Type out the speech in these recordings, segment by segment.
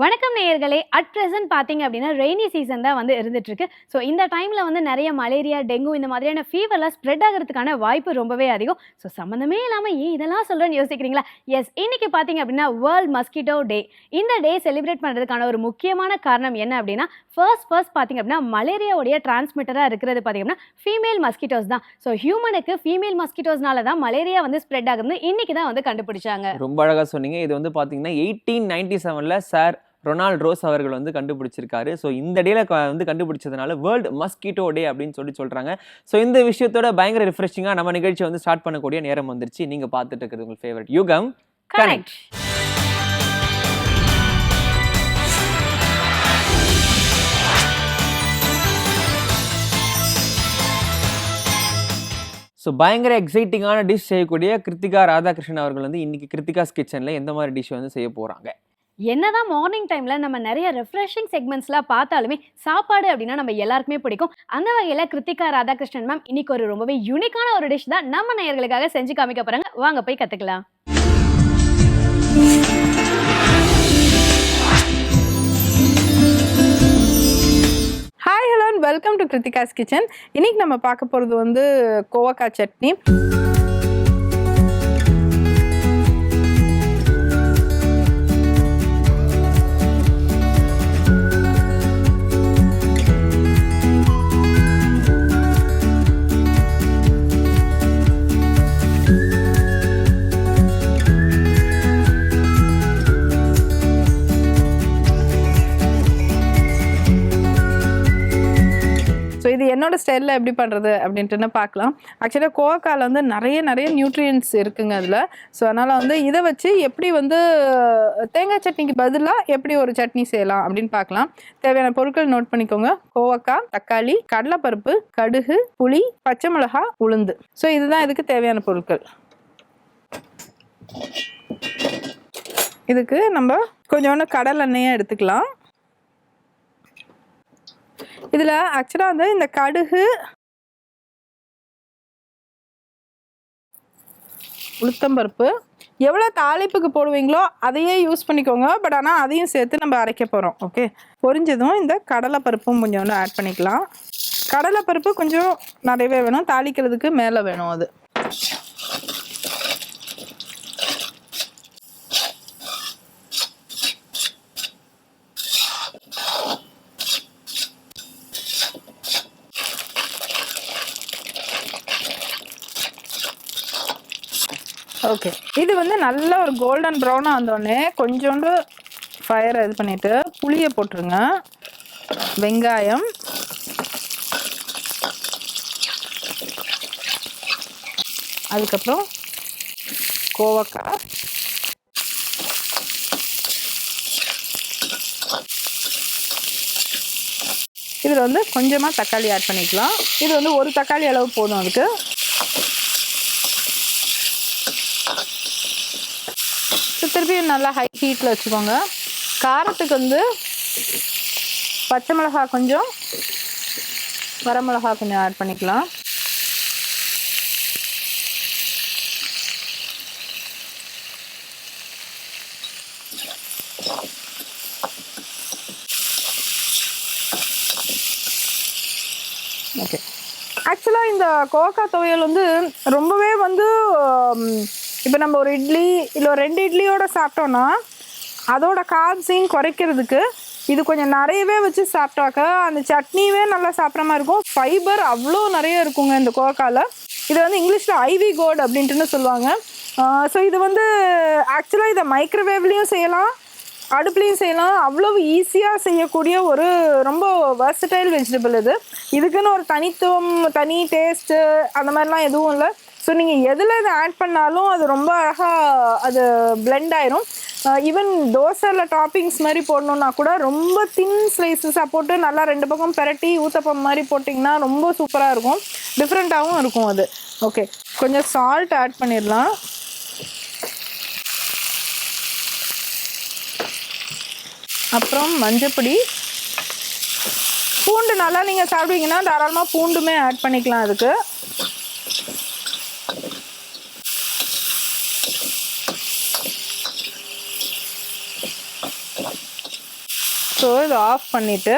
வணக்கம் நேயர்களே. At present பார்த்தீங்க அப்படின்னா ரெய்னி சீசன் தான் வந்து இருந்துட்டு இருக்கு. ஸோ இந்த டைம்ல வந்து நிறைய மலேரியா, டெங்கு இந்த மாதிரியான ஃபீவர்லாம் ஸ்ப்ரெட் ஆகிறதுக்கான வாய்ப்பு ரொம்பவே அதிகம். ஸோ சம்மந்தமே இல்லாமல் ஏன் இதெல்லாம் சொல்கிறேன்னு யோசிக்கிறீங்களா? எஸ், இன்னைக்கு பார்த்தீங்க அப்படின்னா வேர்ல்ட் மஸ்கிட்டோ டே. இந்த டே செலிப்ரேட் பண்ணுறதுக்கான ஒரு முக்கியமான காரணம் என்ன அப்படின்னா, ஃபர்ஸ்ட் பார்த்தீங்க அப்படின்னா மலேரியாவுடைய டிரான்ஸ்மிட்டராக இருக்கிறது பார்த்தீங்க அப்படின்னா ஃபீமேல் மஸ்கிட்டோஸ் தான். ஸோ ஹியூமனுக்கு ஃபீமேல் மஸ்கிட்டோஸ்னால தான் மலேரியா வந்து ஸ்ப்ரெட் ஆகுதுன்னு இன்னைக்கு தான் வந்து கண்டுபிடிச்சாங்க. ரொம்ப அழகாக சொன்னீங்க. இது வந்து பார்த்தீங்கன்னா 1897 சார் ரொனால்ட் ரோஸ் அவர்கள் வந்து கண்டுபிடிச்சிருக்காரு. ஸோ இந்த டேல வந்து கண்டுபிடிச்சதுனால வேர்ல்டு மஸ்கிட்டோ டே அப்படின்னு சொல்கிறாங்க. ஸோ இந்த விஷயத்தோட பயங்கர ரிஃப்ரெஷிங்காக நம்ம நிகழ்ச்சியை வந்து ஸ்டார்ட் பண்ணக்கூடிய நேரம் வந்துருச்சு. நீங்கள் பார்த்துட்டு இருக்கிறது உங்கள் ஃபேவரட் யுகம் கனெக்ட். ஸோ பயங்கர எக்ஸைட்டிங்கான டிஷ் செய்யக்கூடிய கிருத்திகா ராதாகிருஷ்ணன் அவர்கள் வந்து இன்னைக்கு கிருத்திகாஸ் கிச்சனில் எந்த மாதிரி டிஷ் வந்து செய்ய போகிறாங்க? என்னதான் மார்னிங் டைம்ல நம்ம நிறைய ரெஃப்ரெஷிங் செக்மெண்ட்ஸ்லாம் பார்த்தாலுமே சாப்பாடு அப்படின்னா நம்ம எல்லாருக்குமே பிடிக்கும். அந்த வகையில் கிருத்திகா ராதாகிருஷ்ணன் மேம் இன்னைக்கு ஒரு ரொம்பவே யூனிக்கான ஒரு டிஷ் தான் நம்ம நேயர்களுக்காக செஞ்சு காமிக்க போறாங்க. வாங்க போய் கத்துக்கலாம். Hi hello and welcome to Kiruthika's kitchen. இன்னைக்கு நம்ம பார்க்க போகிறது வந்து கோவக்காய் சட்னி. ஸோ இது என்னோட ஸ்டைலில் எப்படி பண்ணுறது அப்படின்ட்டுன்னு பார்க்கலாம். ஆக்சுவலாக கோவக்காயில் வந்து நிறைய நியூட்ரியன்ஸ் இருக்குங்க அதில். ஸோ அதனால் வந்து இதை வச்சு எப்படி வந்து தேங்காய் சட்னிக்கு பதிலாக எப்படி ஒரு சட்னி செய்யலாம் அப்படின்னு பார்க்கலாம். தேவையான பொருட்கள் நோட் பண்ணிக்கோங்க. கோவக்காய், தக்காளி, கடலைப்பருப்பு, கடுகு, புளி, பச்சை மிளகாய், உளுந்து. ஸோ இதுதான் இதுக்கு தேவையான பொருட்கள். இதுக்கு நம்ம கொஞ்சோண்டு கடல் எண்ணெயை எடுத்துக்கலாம். இதில் ஆக்சுவலாக வந்து இந்த கடுகு, உளுத்தம்பருப்பு எவ்வளோ தாளிப்புக்கு போடுவீங்களோ அதையே யூஸ் பண்ணிக்கோங்க. பட் ஆனால் அதையும் சேர்த்து நம்ம அரைக்க போகிறோம். ஓகே, பொரிஞ்சதும் இந்த கடலைப்பருப்பும் கொஞ்சோண்டு ஆட் பண்ணிக்கலாம். கடலைப்பருப்பு கொஞ்சம் நிறையவே வேணும், தாளிக்கிறதுக்கு மேலே வேணும் அது. ஓகே, இது வந்து நல்ல ஒரு கோல்டன் ப்ரௌனாக வந்தோடனே கொஞ்சோண்டு ஃபயரை இது பண்ணிவிட்டு புளியை போட்டுருங்க. வெங்காயம், அதுக்கப்புறம் கோவக்காய், இதில் வந்து கொஞ்சமாக தக்காளி ஆட் பண்ணிக்கலாம். இது வந்து ஒரு தக்காளி அளவு போதும் அதுக்கு. திருப்பி நல்லா ஹை ஹீட்டில் வச்சுக்கோங்க. காரத்துக்கு வந்து பச்சை மிளகாய் கொஞ்சம், வரமிளகாய் கொஞ்சம் ஆட் பண்ணிக்கலாம். ஓகே, ஆக்சுவலாக இந்த கோவக்காய் துவையல் வந்து ரொம்பவே வந்து இப்போ நம்ம ஒரு இட்லி இல்லை ஒரு 2 இட்லியோடு சாப்பிட்டோன்னா அதோட கார்ப்ஸையும் குறைக்கிறதுக்கு இது கொஞ்சம் நிறையவே வச்சு சாப்பிட்டாக்க அந்த சட்னியே நல்லா சாப்பிட்ற மாதிரி இருக்கும். ஃபைபர் அவ்வளோ நிறைய இருக்குங்க இந்த கோவக்காயில். இதை வந்து இங்கிலீஷில் ஐவி கோட் அப்படின்ட்டுன்னு சொல்லுவாங்க. ஸோ இது வந்து ஆக்சுவலாக இதை மைக்ரோவேவ்லேயும் செய்யலாம், அடுப்புலையும் செய்யலாம். அவ்வளோ ஈஸியாக செய்யக்கூடிய ஒரு ரொம்ப வெர்சடைல் வெஜிடபிள் இது. இதுக்குன்னு ஒரு தனித்துவம், தனி டேஸ்ட்டு அந்த மாதிரிலாம் எதுவும் இல்லை. ஸோ நீங்கள் எதில் இதை ஆட் பண்ணாலும் அது ரொம்ப அழகாக அது பிளெண்ட் ஆயிரும். ஈவன் தோசையில் டாப்பிங்ஸ் மாதிரி போடணுன்னா கூட ரொம்ப தின் ஸ்லைஸஸாக போட்டு நல்லா 2 பக்கம் பெரட்டி ஊத்தப்பம் மாதிரி போட்டிங்கன்னா ரொம்ப சூப்பராக இருக்கும், டிஃப்ரெண்ட்டாகவும் இருக்கும் அது. ஓகே, கொஞ்சம் சால்ட் ஆட் பண்ணிடலாம். அப்புறம் மஞ்சப்பொடி, பூண்டு நல்லா நீங்கள் சாப்பிடுவீங்கன்னா தாராளமாக பூண்டுமே ஆட் பண்ணிக்கலாம் அதுக்கு. ஸோ இதை ஆஃப் பண்ணிவிட்டு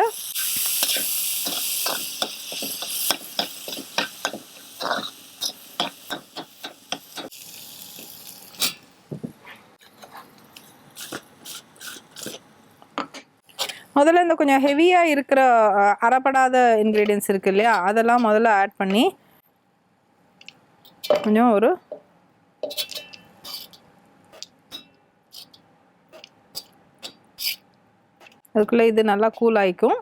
முதல்ல இந்த கொஞ்சம் ஹெவியாக இருக்கிற அரைப்படாத இன்க்ரீடியன்ஸ் இருக்குது இல்லையா, அதெல்லாம் முதல்ல ஆட் பண்ணி கொஞ்சம் ஒரு அதுக்குள்ளே இது நல்லா கூல் ஆகிக்கும்.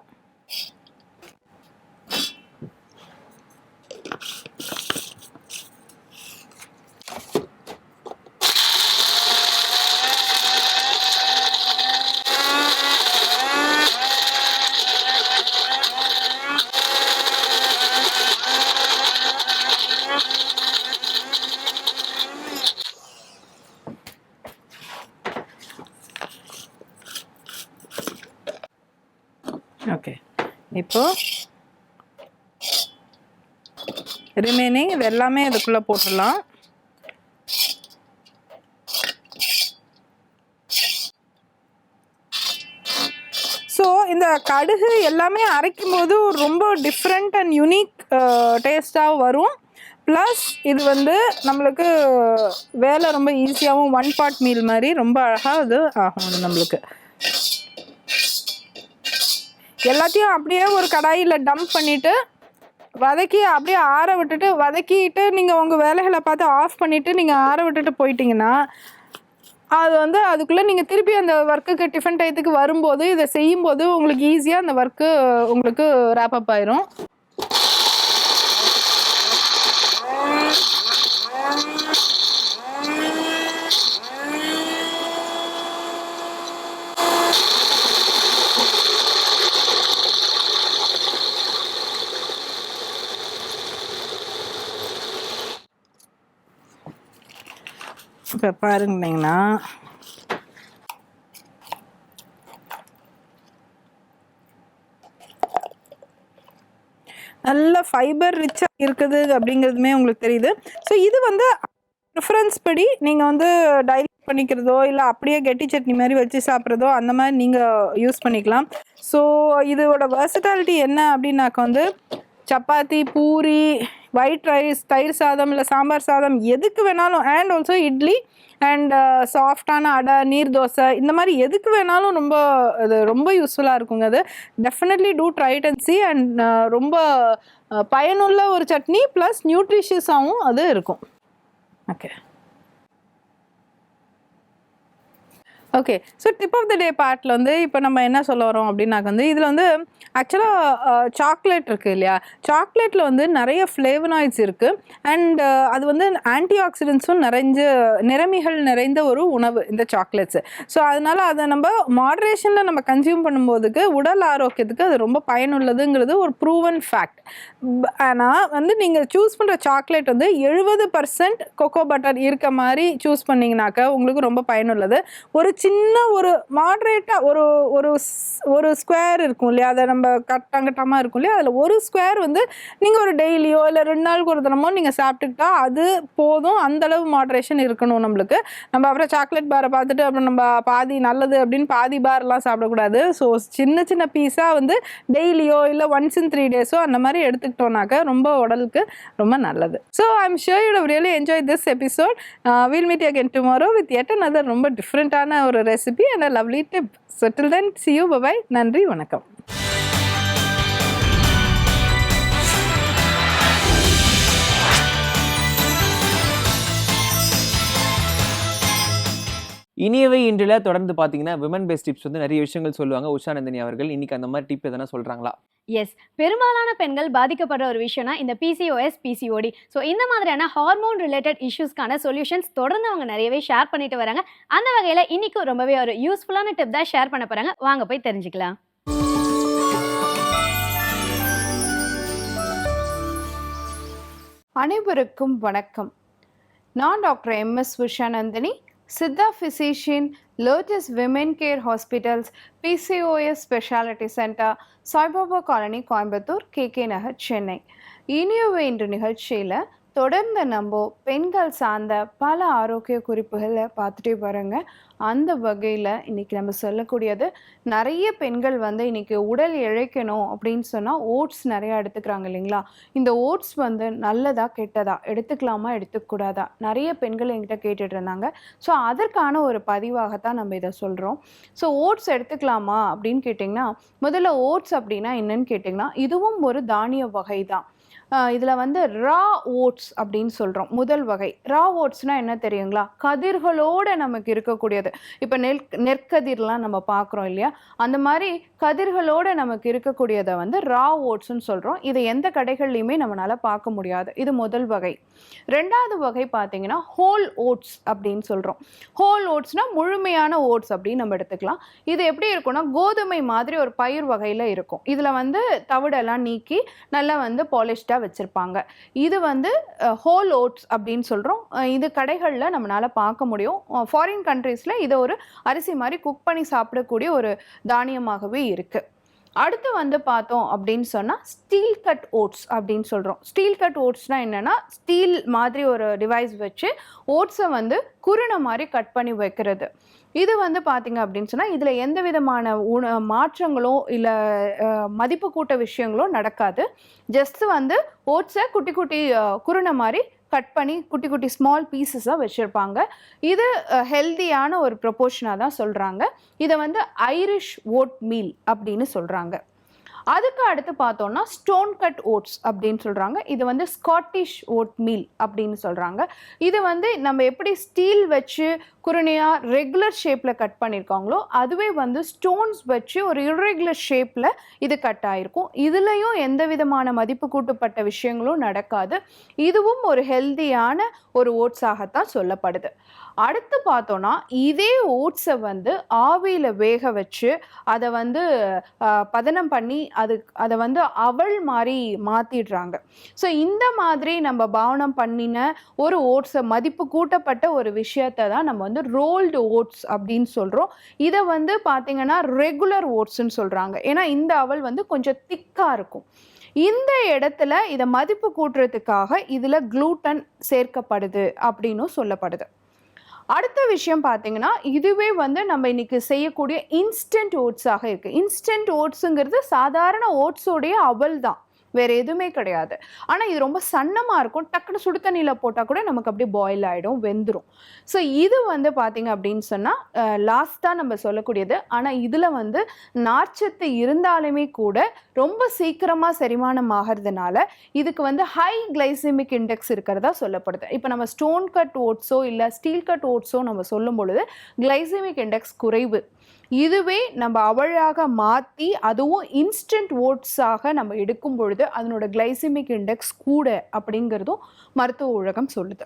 ஓகே, இப்போ ரிமைனிங் இது எல்லாமே இதுக்குள்ளே போட்டுடலாம். ஸோ இந்த கடுகு எல்லாமே அரைக்கும் போது ரொம்ப டிஃப்ரெண்ட் அண்ட் யூனிக் டேஸ்ட்டாக வரும். ப்ளஸ் இது வந்து நம்மளுக்கு வேலை ரொம்ப ஈஸியாகவும் ஒன் பார்ட் மீல் மாதிரி ரொம்ப அழகாக இது ஆகும். நம்மளுக்கு எல்லாத்தையும் அப்படியே ஒரு கடாயில் டம்ப் பண்ணிவிட்டு வதக்கி அப்படியே ஆற விட்டுட்டு வதக்கிட்டு நீங்கள் உங்கள் வேலைகளை பார்த்து ஆஃப் பண்ணிவிட்டு நீங்கள் ஆற விட்டுட்டு போயிட்டீங்கன்னா அது வந்து அதுக்குள்ளே நீங்கள் திருப்பி அந்த ஒர்க்குக்கு டிஃபன் டயத்துக்கு வரும்போது இதை செய்யும்போது உங்களுக்கு ஈஸியாக அந்த ஒர்க்கு உங்களுக்கு ரேப்பப் ஆயிரும். இப்போ பாருங்கன்னா நல்ல ஃபைபர் ரிச்சாக இருக்குது அப்படிங்கிறதுமே உங்களுக்கு தெரியுது. ஸோ இது வந்து ப்ரிஃபரன்ஸ் படி நீங்கள் வந்து டைல்யூட் பண்ணிக்கிறதோ இல்லை அப்படியே கெட்டி சட்னி மாதிரி வச்சு சாப்பிட்றதோ அந்த மாதிரி நீங்கள் யூஸ் பண்ணிக்கலாம். ஸோ இதோட வெர்சட்டாலிட்டி என்ன அப்படின்னாக்க வந்து சப்பாத்தி, பூரி, ஒயிட் ரைஸ், தயிர் சாதம் இல்லை சாம்பார் சாதம் எதுக்கு வேணாலும், அண்ட் ஆல்சோ இட்லி அண்ட் சாஃப்டான அடை, நீர் தோசை, இந்த மாதிரி எதுக்கு வேணாலும் ரொம்ப அது ரொம்ப யூஸ்ஃபுல்லாக இருக்குங்க. அது definitely do try it and see. And ரொம்ப பயனுள்ள ஒரு சட்னி ப்ளஸ் நியூட்ரிஷியஸாகவும் அது இருக்கும். Okay okay so tip of the day பார்ட்டில் வந்து இப்போ நம்ம என்ன சொல்ல வரோம் அப்படின்னாக்க வந்து இதில் வந்து ஆக்சுவலாக சாக்லேட் இருக்குது இல்லையா, சாக்லேட்டில் வந்து நிறைய ஃப்ளேவனாய்ட்ஸ் இருக்குது. அண்ட் அது வந்து ஆன்டி ஆக்சிடென்ட்ஸும் நிறமிகள் நிறைந்த ஒரு உணவு இந்த சாக்லேட்ஸு. ஸோ அதனால் அதை நம்ம மாடரேஷனில் நம்ம கன்சியூம் பண்ணும்போதுக்கு உடல் ஆரோக்கியத்துக்கு அது ரொம்ப பயனுள்ளதுங்கிறது ஒரு ப்ரூவன் ஃபேக்ட். ஆனால் வந்து நீங்கள் சூஸ் பண்ணுற சாக்லேட் வந்து 70% கொக்கோ பட்டர் இருக்க மாதிரி சூஸ் பண்ணிங்கனாக்கா உங்களுக்கு ரொம்ப பயனுள்ளது. ஒரு சின்ன ஒரு மாட்ரேட்டாக ஒரு ஸ்கொயர் இருக்கும் இல்லையா, அதை நம்ம கட்டமாக இருக்கும் இல்லையா, அதில் ஒரு ஸ்கொயர் வந்து நீங்கள் ஒரு டெய்லியோ இல்லை 2 நாளுக்கு ஒரு தினமோ நீங்கள் சாப்பிட்டுக்கிட்டா அது போதும். அந்தளவு மாட்ரேஷன் இருக்கணும் நம்மளுக்கு. நம்ம அப்புறம் சாக்லேட் பாரை பார்த்துட்டு அப்புறம் நம்ம பாதி நல்லது அப்படின்னு பாதி பார்லாம் சாப்பிடக்கூடாது. ஸோ சின்ன சின்ன பீஸாக வந்து டெய்லியோ இல்லை ஒன்ஸ் இன் 3 டேஸோ அந்த மாதிரி எடுத்துக்கிட்டோம்னாக்க ரொம்ப உடலுக்கு ரொம்ப நல்லது. So I am sure you have really enjoy this episode. Will meet again tomorrow with yet another ரொம்ப டிஃப்ரெண்ட்டான ஒரு recipe and a lovely tip. So till then, see you, bye bye. நன்றி, வணக்கம். இனியவை இன்றில் தொடர்ந்து பார்த்தீங்கன்னா விமன் பேஸ்ட் டிப்ஸ் வந்து நிறைய விஷயங்கள் சொல்லுவாங்க உஷா நந்தினி அவர்கள். இன்னைக்கு அந்த மாதிரி டிப் எதனா சொல்கிறாங்களா? எஸ், பெரும்பாலான பெண்கள் பாதிக்கப்படுற ஒரு விஷயம்னா இந்த PCOS, PCOD. ஸோ இந்த மாதிரியான ஹார்மோன் ரிலேட்டட் இஷ்யூஸ்க்கான சொல்யூஷன்ஸ் தொடர்ந்து அவங்க நிறையவே ஷேர் பண்ணிட்டு வராங்க. அந்த வகையில் இன்னைக்கு ரொம்பவே ஒரு யூஸ்ஃபுல்லான டிப் தான் ஷேர் பண்ண போகிறாங்க. வாங்க போய் தெரிஞ்சுக்கலாம். அனைவருக்கும் வணக்கம். நான் doctor MS Usha Nandini, Siddha physician, lotus women care hospitals, PCOS speciality centre, Saibaba colony, Coimbatore, KK Nagar, Chennai. இனியவை இன்று நிகழ்ச்சியில் தொடர்ந்து நம்ம பெண்கள் சார்ந்த பல ஆரோக்கிய குறிப்புகளை பார்த்துட்டே பாருங்க. அந்த வகையில் இன்னைக்கு நம்ம சொல்லக்கூடியது, நிறைய பெண்கள் வந்து இன்னைக்கு உடல் இழைக்கணும் அப்படின்னு சொன்னால் ஓட்ஸ் நிறையா எடுத்துக்கிறாங்க இல்லைங்களா? இந்த ஓட்ஸ் வந்து நல்லதா கெட்டதா, எடுத்துக்கலாமா எடுத்துக்கூடாதா, நிறைய பெண்கள் என்கிட்ட கேட்டுட்டு இருந்தாங்க. ஸோ அதற்கான ஒரு பதிவாகத்தான் நம்ம இதை சொல்கிறோம். ஸோ ஓட்ஸ் எடுத்துக்கலாமா அப்படின்னு கேட்டிங்கன்னா, முதல்ல ஓட்ஸ் அப்படின்னா என்னன்னு கேட்டிங்கன்னா, இதுவும் ஒரு தானிய வகை தான். இதில் வந்து ரா ஓட்ஸ் அப்படின்னு சொல்கிறோம். முதல் வகை ரா ஓட்ஸ்னால் என்ன தெரியுங்களா? கதிர்களோடு நமக்கு இருக்கக்கூடியது. இப்போ நெற்கதிர்லாம் நம்ம பார்க்குறோம் இல்லையா? அந்த மாதிரி கதிர்களோடு நமக்கு இருக்கக்கூடியதை வந்து ரா ஓட்ஸ்ன்னு சொல்கிறோம். இதை எந்த கடைகள்லையுமே நம்மளால் பார்க்க முடியாது. இது முதல் வகை. ரெண்டாவது வகை பார்த்தீங்கன்னா ஹோல் ஓட்ஸ் அப்படின்னு சொல்கிறோம். ஹோல் ஓட்ஸ்னால் முழுமையான ஓட்ஸ் அப்படின்னு நம்ம எடுத்துக்கலாம். இது எப்படி இருக்கும்னா, கோதுமை மாதிரி ஒரு பயிர் வகையில் இருக்கும். இதில் வந்து தவிடெல்லாம் நீக்கி நல்லா வந்து பாலிஷ்டாக வச்சுருப்பாங்க. இது வந்து ஹோல் ஓட்ஸ் அப்படின்னு சொல்கிறோம். இது கடைகளில் நம்மளால் பார்க்க முடியும். ஃபாரின் கண்ட்ரீஸில் இதை ஒரு அரிசி மாதிரி குக் பண்ணி சாப்பிடக்கூடிய ஒரு தானியமாகவே இருக்குது. அடுத்து வந்து பார்த்தோம் அப்படின்னு சொன்னால் ஸ்டீல் கட் ஓட்ஸ் அப்படின்னு சொல்கிறோம். ஸ்டீல் கட் ஓட்ஸ்னால் என்னென்னா, ஸ்டீல் மாதிரி ஒரு டிவைஸ் வச்சு ஓட்ஸை வந்து குருணை மாதிரி கட் பண்ணி வைக்கிறது. இது வந்து பார்த்திங்க அப்படின்னு சொன்னால் இதில் எந்த விதமான மாற்றங்களோ இல்லை மதிப்பு கூட்ட விஷயங்களோ நடக்காது. ஜஸ்ட் வந்து ஓட்ஸை குட்டி குட்டி குருணை மாதிரி கட் பண்ணி குட்டி குட்டி ஸ்மால் பீசஸாக வச்சுருப்பாங்க. இது ஹெல்தியான ஒரு ப்ரொபோர்ஷனாக தான் சொல்கிறாங்க. இதை வந்து ஐரிஷ் ஓட் மீல் அப்படின்னு சொல்கிறாங்க. அதுக்கு அடுத்து பார்த்தோம்னா ஸ்டோன் கட் ஓட்ஸ் அப்படின்னு சொல்கிறாங்க. இது வந்து ஸ்காட்டிஷ் ஓட் மீல் அப்படின்னு சொல்கிறாங்க. இது வந்து நம்ம எப்படி ஸ்டீல் வச்சு குருணையாக ரெகுலர் ஷேப்பில் கட் பண்ணியிருக்காங்களோ, அதுவே வந்து ஸ்டோன்ஸ் வச்சு ஒரு இர்ரெகுலர் ஷேப்பில் இது கட் ஆகிருக்கும். இதுலேயும் எந்த விதமான மதிப்பு கூட்டப்பட்ட விஷயங்களும் நடக்காது. இதுவும் ஒரு ஹெல்தியான ஒரு ஓட்ஸாகத்தான் சொல்லப்படுது. அடுத்து பார்த்தோன்னா இதே ஓட்ஸை வந்து ஆவியில் வேக வச்சு அதை வந்து பதனம் பண்ணி அதை வந்து அவல் மாதிரி மாற்றிடுறாங்க. ஸோ இந்த மாதிரி நம்ம பாவனம் பண்ணின ஒரு ஓட்ஸை மதிப்பு கூட்டப்பட்ட ஒரு விஷயத்தை தான் நம்ம வந்து ரோல்டு ஓட்ஸ் அப்படின்னு சொல்கிறோம். இதை வந்து பார்த்திங்கன்னா ரெகுலர் ஓட்ஸ்ன்னு சொல்கிறாங்க. ஏன்னா இந்த அவல் வந்து கொஞ்சம் திக்காக இருக்கும். இந்த இடத்துல இதை மதிப்பு கூட்டுறதுக்காக இதில் க்ளூட்டன் சேர்க்கப்படுது அப்படின்னும் சொல்லப்படுது. அடுத்த விஷயம் பார்த்தீங்கன்னா, இதுவே வந்து நம்ம இன்னைக்கு செய்யக்கூடிய இன்ஸ்டன்ட் ஓட்ஸாக இருக்குது. இன்ஸ்டன்ட் ஓட்ஸுங்கிறது சாதாரண ஓட்ஸோடைய அவல் தான், வேறு எதுவுமே கிடையாது. ஆனால் இது ரொம்ப சன்னமாக இருக்கும். டக்குன்னு சுடு தண்ணியில் போட்டால் கூட நமக்கு அப்படியே பாயில் ஆகிடும், வெந்துடும். ஸோ இது வந்து பார்த்திங்க அப்படின்னு சொன்னால் லாஸ்ட்டாக நம்ம சொல்லக்கூடியது. ஆனால் இதில் வந்து நார்ச்சத்து இருந்தாலுமே கூட ரொம்ப சீக்கிரமாக செரிமானம் ஆகிறதுனால இதுக்கு வந்து ஹை கிளைசிமிக் இண்டெக்ஸ் இருக்கிறதா சொல்லப்படுது. இப்போ நம்ம ஸ்டோன் கட் ஓட்ஸோ இல்லை ஸ்டீல் கட் ஓட்ஸோ நம்ம சொல்லும் பொழுது கிளைசிமிக் இண்டெக்ஸ் குறைவு. இதுவே நம்ம அவளாக மாற்றி அதுவும் இன்ஸ்டன்ட் ஓட்ஸாக நம்ம எடுக்கும் பொழுது அதனோட கிளைசிமிக் இண்டெக்ஸ் கூட அப்படிங்கிறதும் மருத்துவ உலகம் சொல்லுது.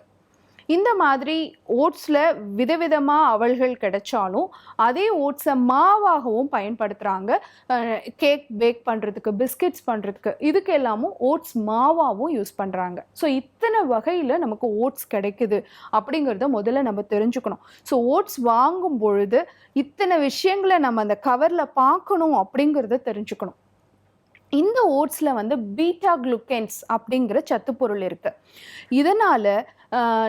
இந்த மாதிரி ஓட்ஸில் விதவிதமாக அவல்கள் கிடைச்சாலும் அதே ஓட்ஸை மாவாகவும் பயன்படுத்துகிறாங்க. கேக் பேக் பண்ணுறதுக்கு, பிஸ்கெட்ஸ் பண்ணுறதுக்கு, இதுக்கு எல்லாமும் ஓட்ஸ் மாவாகவும் யூஸ் பண்ணுறாங்க. ஸோ இத்தனை வகையில் நமக்கு ஓட்ஸ் கிடைக்குது அப்படிங்கிறத முதல்ல நம்ம தெரிஞ்சுக்கணும். ஸோ ஓட்ஸ் வாங்கும் பொழுது இத்தனை விஷயங்களை நம்ம அந்த கவரில் பார்க்கணும் அப்படிங்கிறத தெரிஞ்சுக்கணும். இந்த ஓட்ஸில் வந்து பீட்டா குளுக்கன்ஸ் அப்படிங்கிற சத்துப்பொருள் இருக்குது. இதனால்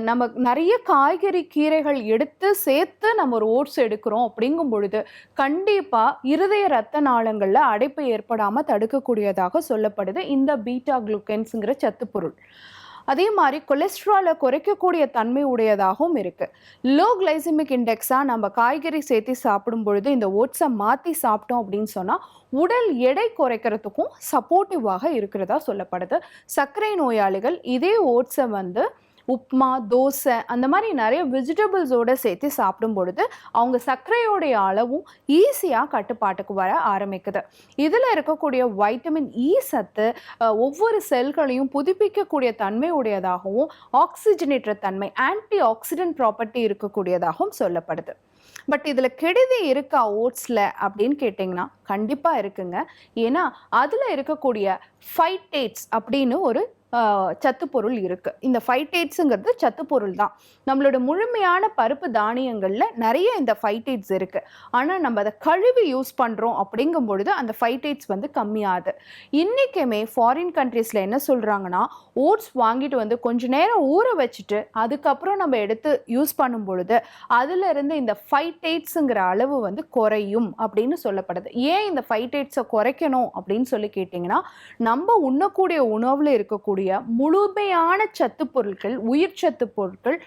நம்ம நிறைய காய்கறி கீரைகள் எடுத்து சேர்த்து நம்ம ஒரு ஓட்ஸ் எடுக்கிறோம் அப்படிங்கும் பொழுது கண்டிப்பாக இருதய இரத்த நாளங்களில் அடைப்பு ஏற்படாமல் தடுக்கக்கூடியதாக சொல்லப்படுது இந்த பீட்டா குளுக்கன்ஸுங்கிற சத்துப்பொருள். அதே மாதிரி கொலஸ்ட்ராலை குறைக்கக்கூடிய தன்மை உடையதாகவும் இருக்குது. லோ கிளைசிமிக் இண்டெக்ஸாக நம்ம காய்கறி சேர்த்து சாப்பிடும் பொழுது இந்த ஓட்ஸை மாற்றி சாப்பிட்டோம் அப்படின்னு சொன்னால் உடல் எடை குறைக்கிறதுக்கும் சப்போர்ட்டிவாக இருக்கிறதா சொல்லப்படுது. சர்க்கரை நோயாளிகள் இதே ஓட்ஸை வந்து உப்மா, தோசை அந்த மாதிரி நிறைய வெஜிடபிள்ஸோடு சேர்த்து சாப்பிடும் பொழுது அவங்க சர்க்கரையோடைய அளவும் ஈஸியாக கட்டுப்பாட்டுக்கு வர ஆரம்பிக்குது. இதில் இருக்கக்கூடிய வைட்டமின் இ சத்து ஒவ்வொரு செல்களையும் புதுப்பிக்கக்கூடிய தன்மை உடையதாகவும் ஆக்சிஜனேற்ற தன்மை, ஆன்டி ஆக்சிடென்ட் ப்ராப்பர்ட்டி இருக்கக்கூடியதாகவும் சொல்லப்படுது. பட் இதில் கெடுதி இருக்கா ஓட்ஸில் அப்படின்னு கேட்டிங்கன்னா கண்டிப்பாக இருக்குங்க. ஏன்னா அதில் இருக்கக்கூடிய ஃபைட்டேட்ஸ் அப்படின்னு ஒரு சத்துப்பொருள் இருக்குது. இந்த ஃபைட்டேட்ஸுங்கிறது சத்துப்பொருள் தான். நம்மளோட முழுமையான பருப்பு தானியங்களில் நிறைய இந்த ஃபைட்டேட்ஸ் இருக்குது. ஆனால் நம்ம அதை கழுவி யூஸ் பண்ணுறோம் அப்படிங்கும் பொழுது அந்த ஃபைட்டேட்ஸ் வந்து கம்மியாகுது. இன்றைக்குமே ஃபாரின் கண்ட்ரீஸில் என்ன சொல்கிறாங்கன்னா, ஓட்ஸ் வாங்கிட்டு வந்து கொஞ்ச நேரம் ஊற வச்சுட்டு அதுக்கப்புறம் நம்ம எடுத்து யூஸ் பண்ணும் பொழுது அதிலிருந்து இந்த ஃபைட்டேட்ஸுங்கிற அளவு வந்து குறையும் அப்படின்னு சொல்லப்படுது. ஏன் இந்த ஃபைட்டேட்ஸை குறைக்கணும் அப்படின்னு சொல்லி கேட்டிங்கன்னா, நம்ம உண்ணக்கூடிய உணவில் இருக்கக்கூடிய முழுமையான சத்து பொருட்கள், உயிர் சத்து பொருட்கள்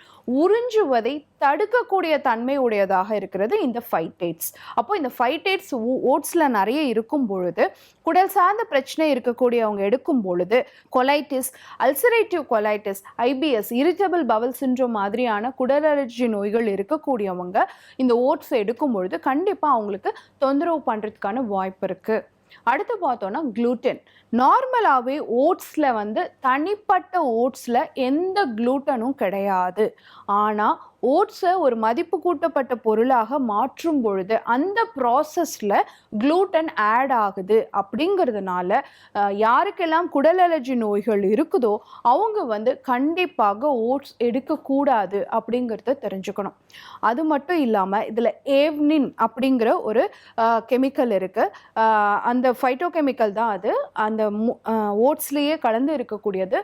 உறிஞ்சுவதை தடுக்கக்கூடிய தன்மை உடையதாக இருக்கிறது இந்த ஃபைட்டேட்ஸ். அப்போ இந்த ஃபைட்டேட்ஸ் ஓட்ஸில் நிறைய இருக்கும் பொழுது, குடல் சார்ந்த பிரச்சனை இருக்கக்கூடியவங்க எடுக்கும் பொழுது colitis, ulcerative colitis, IPS, irritable Powell syndrome மாதிரியான குடல் அலர்ஜி நோய்கள் இருக்கக்கூடியவங்க இந்த ஓட்ஸ் எடுக்கும் பொழுது கண்டிப்பாக அவங்களுக்கு தொந்தரவு பண்ணுறதுக்கான வாய்ப்பு இருக்குது. அடுத்து பார்த்தோன்னா குளூட்டன். நார்மலாகவே ஓட்ஸில் வந்து தனிப்பட்ட ஓட்ஸில் எந்த குளூட்டனும் கிடையாது. ஆனால் ஓட்ஸை ஒரு மதிப்பு கூட்டப்பட்ட பொருளாக மாற்றும் பொழுது அந்த ப்ராசஸில் குளூட்டன் ஆட் ஆகுது. அப்படிங்கிறதுனால யாருக்கெல்லாம் குடல் அலர்ஜி நோய்கள் இருக்குதோ அவங்க வந்து கண்டிப்பாக ஓட்ஸ் எடுக்கக்கூடாது அப்படிங்கிறத தெரிஞ்சுக்கணும். அது மட்டும் இல்லாமல் இதில் ஏவ்னின் அப்படிங்கிற ஒரு கெமிக்கல் இருக்குது. அந்த ஃபைட்டோகெமிக்கல் தான் அது. அந்த ஓட்ஸ்லேயே கலந்து இருக்கக்கூடியது.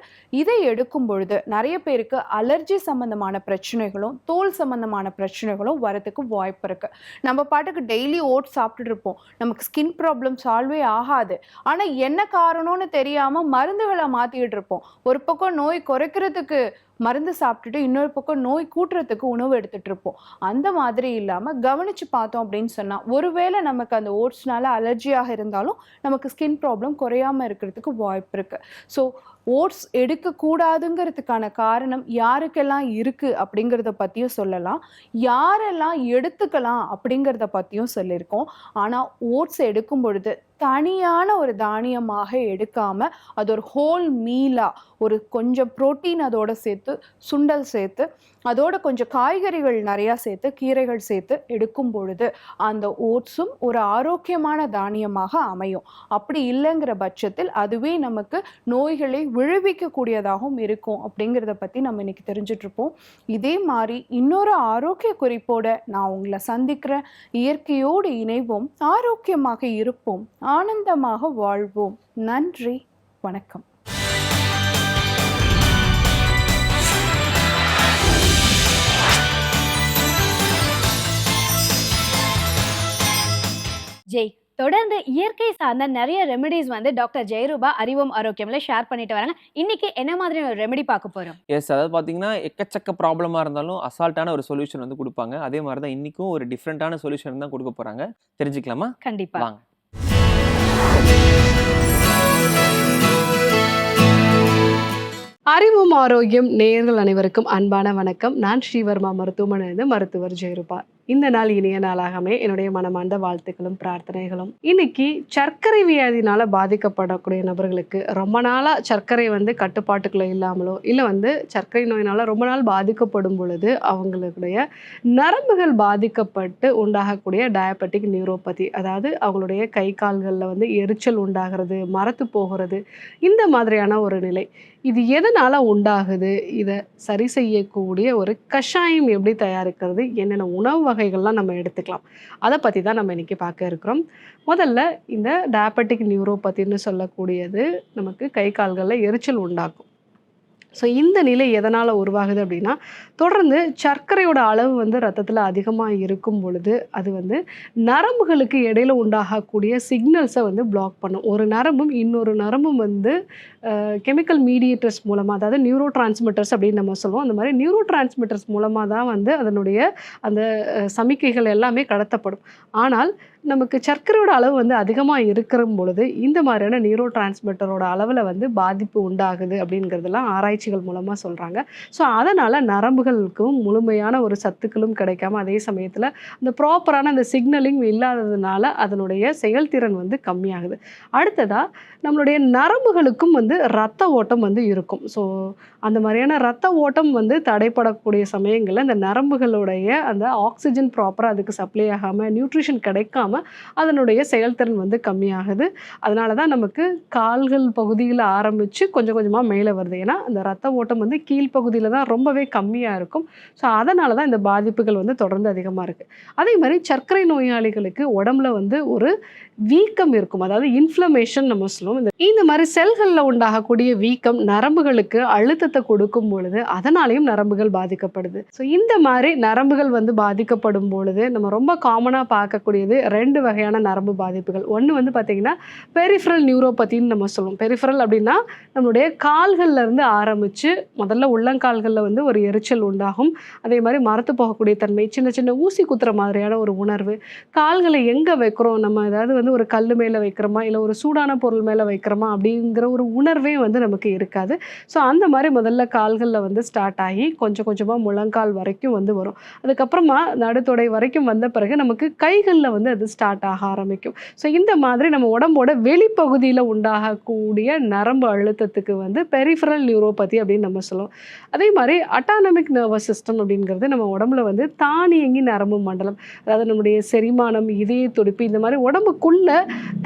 இதை எடுக்கும் பொழுது நிறைய பேருக்கு அலர்ஜி சம்பந்தமான பிரச்சனைகளும் தோல் சம்பந்தமான பிரச்சனைகளும் வரதுக்கு வாய்ப்பு இருக்குது. நம்ம பாட்டுக்கு டெய்லி ஓட்ஸ் சாப்பிட்டுட்டு இருப்போம், நமக்கு ஸ்கின் ப்ராப்ளம் சால்வே ஆகாது. ஆனால் என்ன காரணம்னு தெரியாமல் மருந்துகளை மாற்றிக்கிட்டு இருப்போம். ஒரு பக்கம் நோய் குறைக்கிறதுக்கு மருந்து சாப்பிட்டுட்டு இன்னொரு பக்கம் நோய் கூட்டுறதுக்கு உணவு எடுத்துகிட்டு இருப்போம். அந்த மாதிரி இல்லாமல் கவனித்து பார்த்தோம் அப்படின்னு சொன்னால், ஒருவேளை நமக்கு அந்த ஓட்ஸ்னால அலர்ஜியாக இருந்தாலும் நமக்கு ஸ்கின் ப்ராப்ளம் குறையாமல் இருக்கிறதுக்கு வாய்ப்பு இருக்குது. ஸோ ஓட்ஸ் எடுக்கக்கூடாதுங்கிறதுக்கான காரணம் யாருக்கெல்லாம் இருக்குது அப்படிங்கிறத பற்றியும் சொல்லலாம், யாரெல்லாம் எடுத்துக்கலாம் அப்படிங்கிறத பற்றியும் சொல்லியிருக்கோம். ஆனால் ஓட்ஸ் எடுக்கும் பொழுது தனியான ஒரு தானியமாக எடுக்காமல் அது ஒரு ஹோல் மீலாக ஒரு கொஞ்சம் புரோட்டீன் அதோட சேர்த்து, சுண்டல் சேர்த்து, அதோட கொஞ்சம் காய்கறிகள் நிறையா சேர்த்து, கீரைகள் சேர்த்து எடுக்கும் பொழுது அந்த ஓட்ஸும் ஒரு ஆரோக்கியமான தானியமாக அமையும். அப்படி இல்லைங்கிற பட்சத்தில் அதுவே நமக்கு நோய்களை விழுவிக்கக்கூடியதாகவும் இருக்கும். அப்படிங்கிறத பற்றி நம்ம இன்னைக்கு தெரிஞ்சிட்ருப்போம். இதே மாதிரி இன்னொரு ஆரோக்கிய குறிப்போடு நான் உங்களை சந்திக்கிறேன். இயற்கையோடு இணைவோம், ஆரோக்கியமாக இருப்போம், ஆனந்தமாக வாழ்வோம். நன்றி, வணக்கம். ஜெய், தொடர்ந்து இயற்கை சார்ந்த நிறைய ரெமெடிஸ் வந்து டாக்டர் ஜெயரூபா அறிவோம் ஆரோக்கியம்ல ஷேர் பண்ணிட்டு வராங்க. இன்னைக்கு என்ன மாதிரி ஒரு ரெமெடி பார்க்க போறோம்? எஸ், அதாவது பார்த்தீங்கன்னா எக்கச்சக்க ப்ராப்ளமாக இருந்தாலும் அசால்ட்டான ஒரு சொல்யூஷன் வந்து கொடுப்பாங்க. அதே மாதிரி தான் இன்றைக்கும் ஒரு டிஃப்ரெண்ட்டான சொல்யூஷன் தான் கொடுக்க போகிறாங்க. தெரிஞ்சுக்கலாமா? கண்டிப்பா வாங்க. அறிவும் ஆரோக்கியம் நேயர்கள் அனைவருக்கும் அன்பான வணக்கம். நான் ஸ்ரீவர்மா மருத்துவமனையிலிருந்து மருத்துவர் ஜெயரூபா. இந்த நாள் இனிய நாளாகவே என்னுடைய மனமார்ந்த வாழ்த்துக்களும் பிரார்த்தனைகளும். இன்னைக்கு சர்க்கரை வியாதினால பாதிக்கப்படக்கூடிய நபர்களுக்கு ரொம்ப நாளா சர்க்கரை வந்து கட்டுப்பாட்டுக்குள்ள இல்லாமலோ இல்லை வந்து சர்க்கரை நோயினால ரொம்ப நாள் பாதிக்கப்படும் பொழுது அவங்களுடைய நரம்புகள் பாதிக்கப்பட்டு உண்டாகக்கூடிய டயபெட்டிக் நியூரோபதி, அதாவது அவங்களுடைய கை கால்களில் வந்து எரிச்சல் உண்டாகிறது, மரத்து போகிறது, இந்த மாதிரியான ஒரு நிலை. இது எதனால உண்டாகுது? இதை சரி செய்யக்கூடிய ஒரு கஷாயம் எப்படி தயாரிக்கிறது, என்னென்ன உணவு வகைகள்லாம் நம்ம எடுத்துக்கலாம், அதை பற்றி தான் நம்ம இன்றைக்கி பார்க்க இருக்கிறோம். முதல்ல இந்த டயபெட்டிக் நியூரோபதின்னு சொல்லக்கூடியது நமக்கு கை கால்களில் எரிச்சல் உண்டாக்கும். ஸோ இந்த நிலை எதனால் உருவாகுது அப்படின்னா, தொடர்ந்து சர்க்கரையோட அளவு வந்து ரத்தத்தில் அதிகமாக இருக்கும் பொழுது அது வந்து நரம்புகளுக்கு இடையில உண்டாகக்கூடிய சிக்னல்ஸை வந்து பிளாக் பண்ணும். ஒரு நரம்பும் இன்னொரு நரம்பும் வந்து கெமிக்கல் மீடியேட்டர்ஸ் மூலமாக, அதாவது நியூரோ டிரான்ஸ்மிட்டர்ஸ் அப்படின்னு நம்ம சொல்லுவோம், அந்த மாதிரி நியூரோ டிரான்ஸ்மிட்டர்ஸ் மூலமாக தான் வந்து அதனுடைய அந்த சமிக்கைகள் எல்லாமே கடத்தப்படும். ஆனால் நமக்கு சர்க்கரையோட அளவு வந்து அதிகமாக இருக்கிற பொழுது இந்த மாதிரியான நியூரோ டிரான்ஸ்மிட்டரோட அளவில் வந்து பாதிப்பு உண்டாகுது அப்படிங்கிறதெல்லாம் ஆராய்ச்சிகள் மூலமாக சொல்கிறாங்க. ஸோ அதனால் நரம்புகளுக்கும் முழுமையான ஒரு சத்துக்களும் கிடைக்காம, அதே சமயத்தில் அந்த ப்ராப்பரான அந்த சிக்னலிங் இல்லாததுனால அதனுடைய செயல்திறன் வந்து கம்மியாகுது. அடுத்ததாக நம்மளுடைய நரம்புகளுக்கும் வந்து இரத்த ஓட்டம் வந்து இருக்கும். ஸோ அந்த மாதிரியான இரத்த ஓட்டம் வந்து தடைப்படக்கூடிய சமயங்களில் இந்த நரம்புகளுடைய அந்த ஆக்சிஜன் ப்ராப்பராக அதுக்கு சப்ளை ஆகாமல், நியூட்ரிஷன் கிடைக்காம இல்லாமல் அதனுடைய செயல்திறன் வந்து கம்மியாகுது. அதனால தான் நமக்கு கால்கள் பகுதியில் ஆரம்பித்து கொஞ்சம் கொஞ்சமாக மேலே வருது. ஏன்னா அந்த ரத்த ஓட்டம் வந்து கீழ்ப்பகுதியில் தான் ரொம்பவே கம்மியாக இருக்கும். ஸோ அதனால தான் இந்த பாதிப்புகள் வந்து தொடர்ந்து அதிகமாக இருக்குது. அதே மாதிரி சர்க்கரை நோயாளிகளுக்கு உடம்புல வந்து ஒரு வீக்கம் இருக்கும். அதாவது இன்ஃப்ளமேஷன் நம்ம சொல்லுவோம். இந்த மாதிரி செல்களில் உண்டாகக்கூடிய வீக்கம் நரம்புகளுக்கு அழுத்தத்தை கொடுக்கும் பொழுது அதனாலையும் நரம்புகள் பாதிக்கப்படுது. ஸோ இந்த மாதிரி நரம்புகள் வந்து பாதிக்கப்படும் பொழுது நம்ம ரொம்ப காமனாக பார்க்கக்கூடியது 2 வகையான நரம்பு பாதிப்புகள். ஒன்று வந்து பார்த்திங்கன்னா பெரிஃபரல் நியூரோபதின்னு நம்ம சொல்லுவோம். பெரிஃபரல் அப்படின்னா நம்மளுடைய கால்கள்ல இருந்து ஆரம்பித்து முதல்ல உள்ளங்கால்களில் வந்து ஒரு எரிச்சல் உண்டாகும். அதே மாதிரி மரத்து போகக்கூடிய தன்மை, சின்ன சின்ன ஊசி குத்துற மாதிரியான ஒரு உணர்வு, கால்களை எங்கே வைக்கிறோம், நம்ம ஏதாவது வந்து ஒரு கல் மேலே வைக்கிறோமா இல்லை ஒரு சூடான பொருள் மேலே வைக்கிறோமா அப்படிங்கிற ஒரு உணர்வே வந்து நமக்கு இருக்காது. ஸோ அந்த மாதிரி முதல்ல கால்களில் வந்து ஸ்டார்ட் ஆகி கொஞ்சம் கொஞ்சமாக முழங்கால் வரைக்கும் வந்து வரும். அதுக்கப்புறமா நடுத்தொடை வரைக்கும் வந்த பிறகு நமக்கு கைகளில் வந்து அது ஸ்டார்ட் ஆக ஆரம்பிக்கும். ஸோ இந்த மாதிரி நம்ம உடம்போட வெளிப்பகுதியில் உண்டாகக்கூடிய நரம்பு அழுத்தத்துக்கு வந்து பெரிஃபரல் நியூரோபதி அப்படின்னு நம்ம சொல்லுவோம். அதே மாதிரி அட்டானமிக் நர்வஸ் சிஸ்டம் அப்படிங்கிறது நம்ம உடம்புல வந்து தானியங்கி நரம்பு மண்டலம், அதாவது நம்முடைய செரிமானம், இதய துடிப்பு, இந்த மாதிரி உடம்புக்குள்ள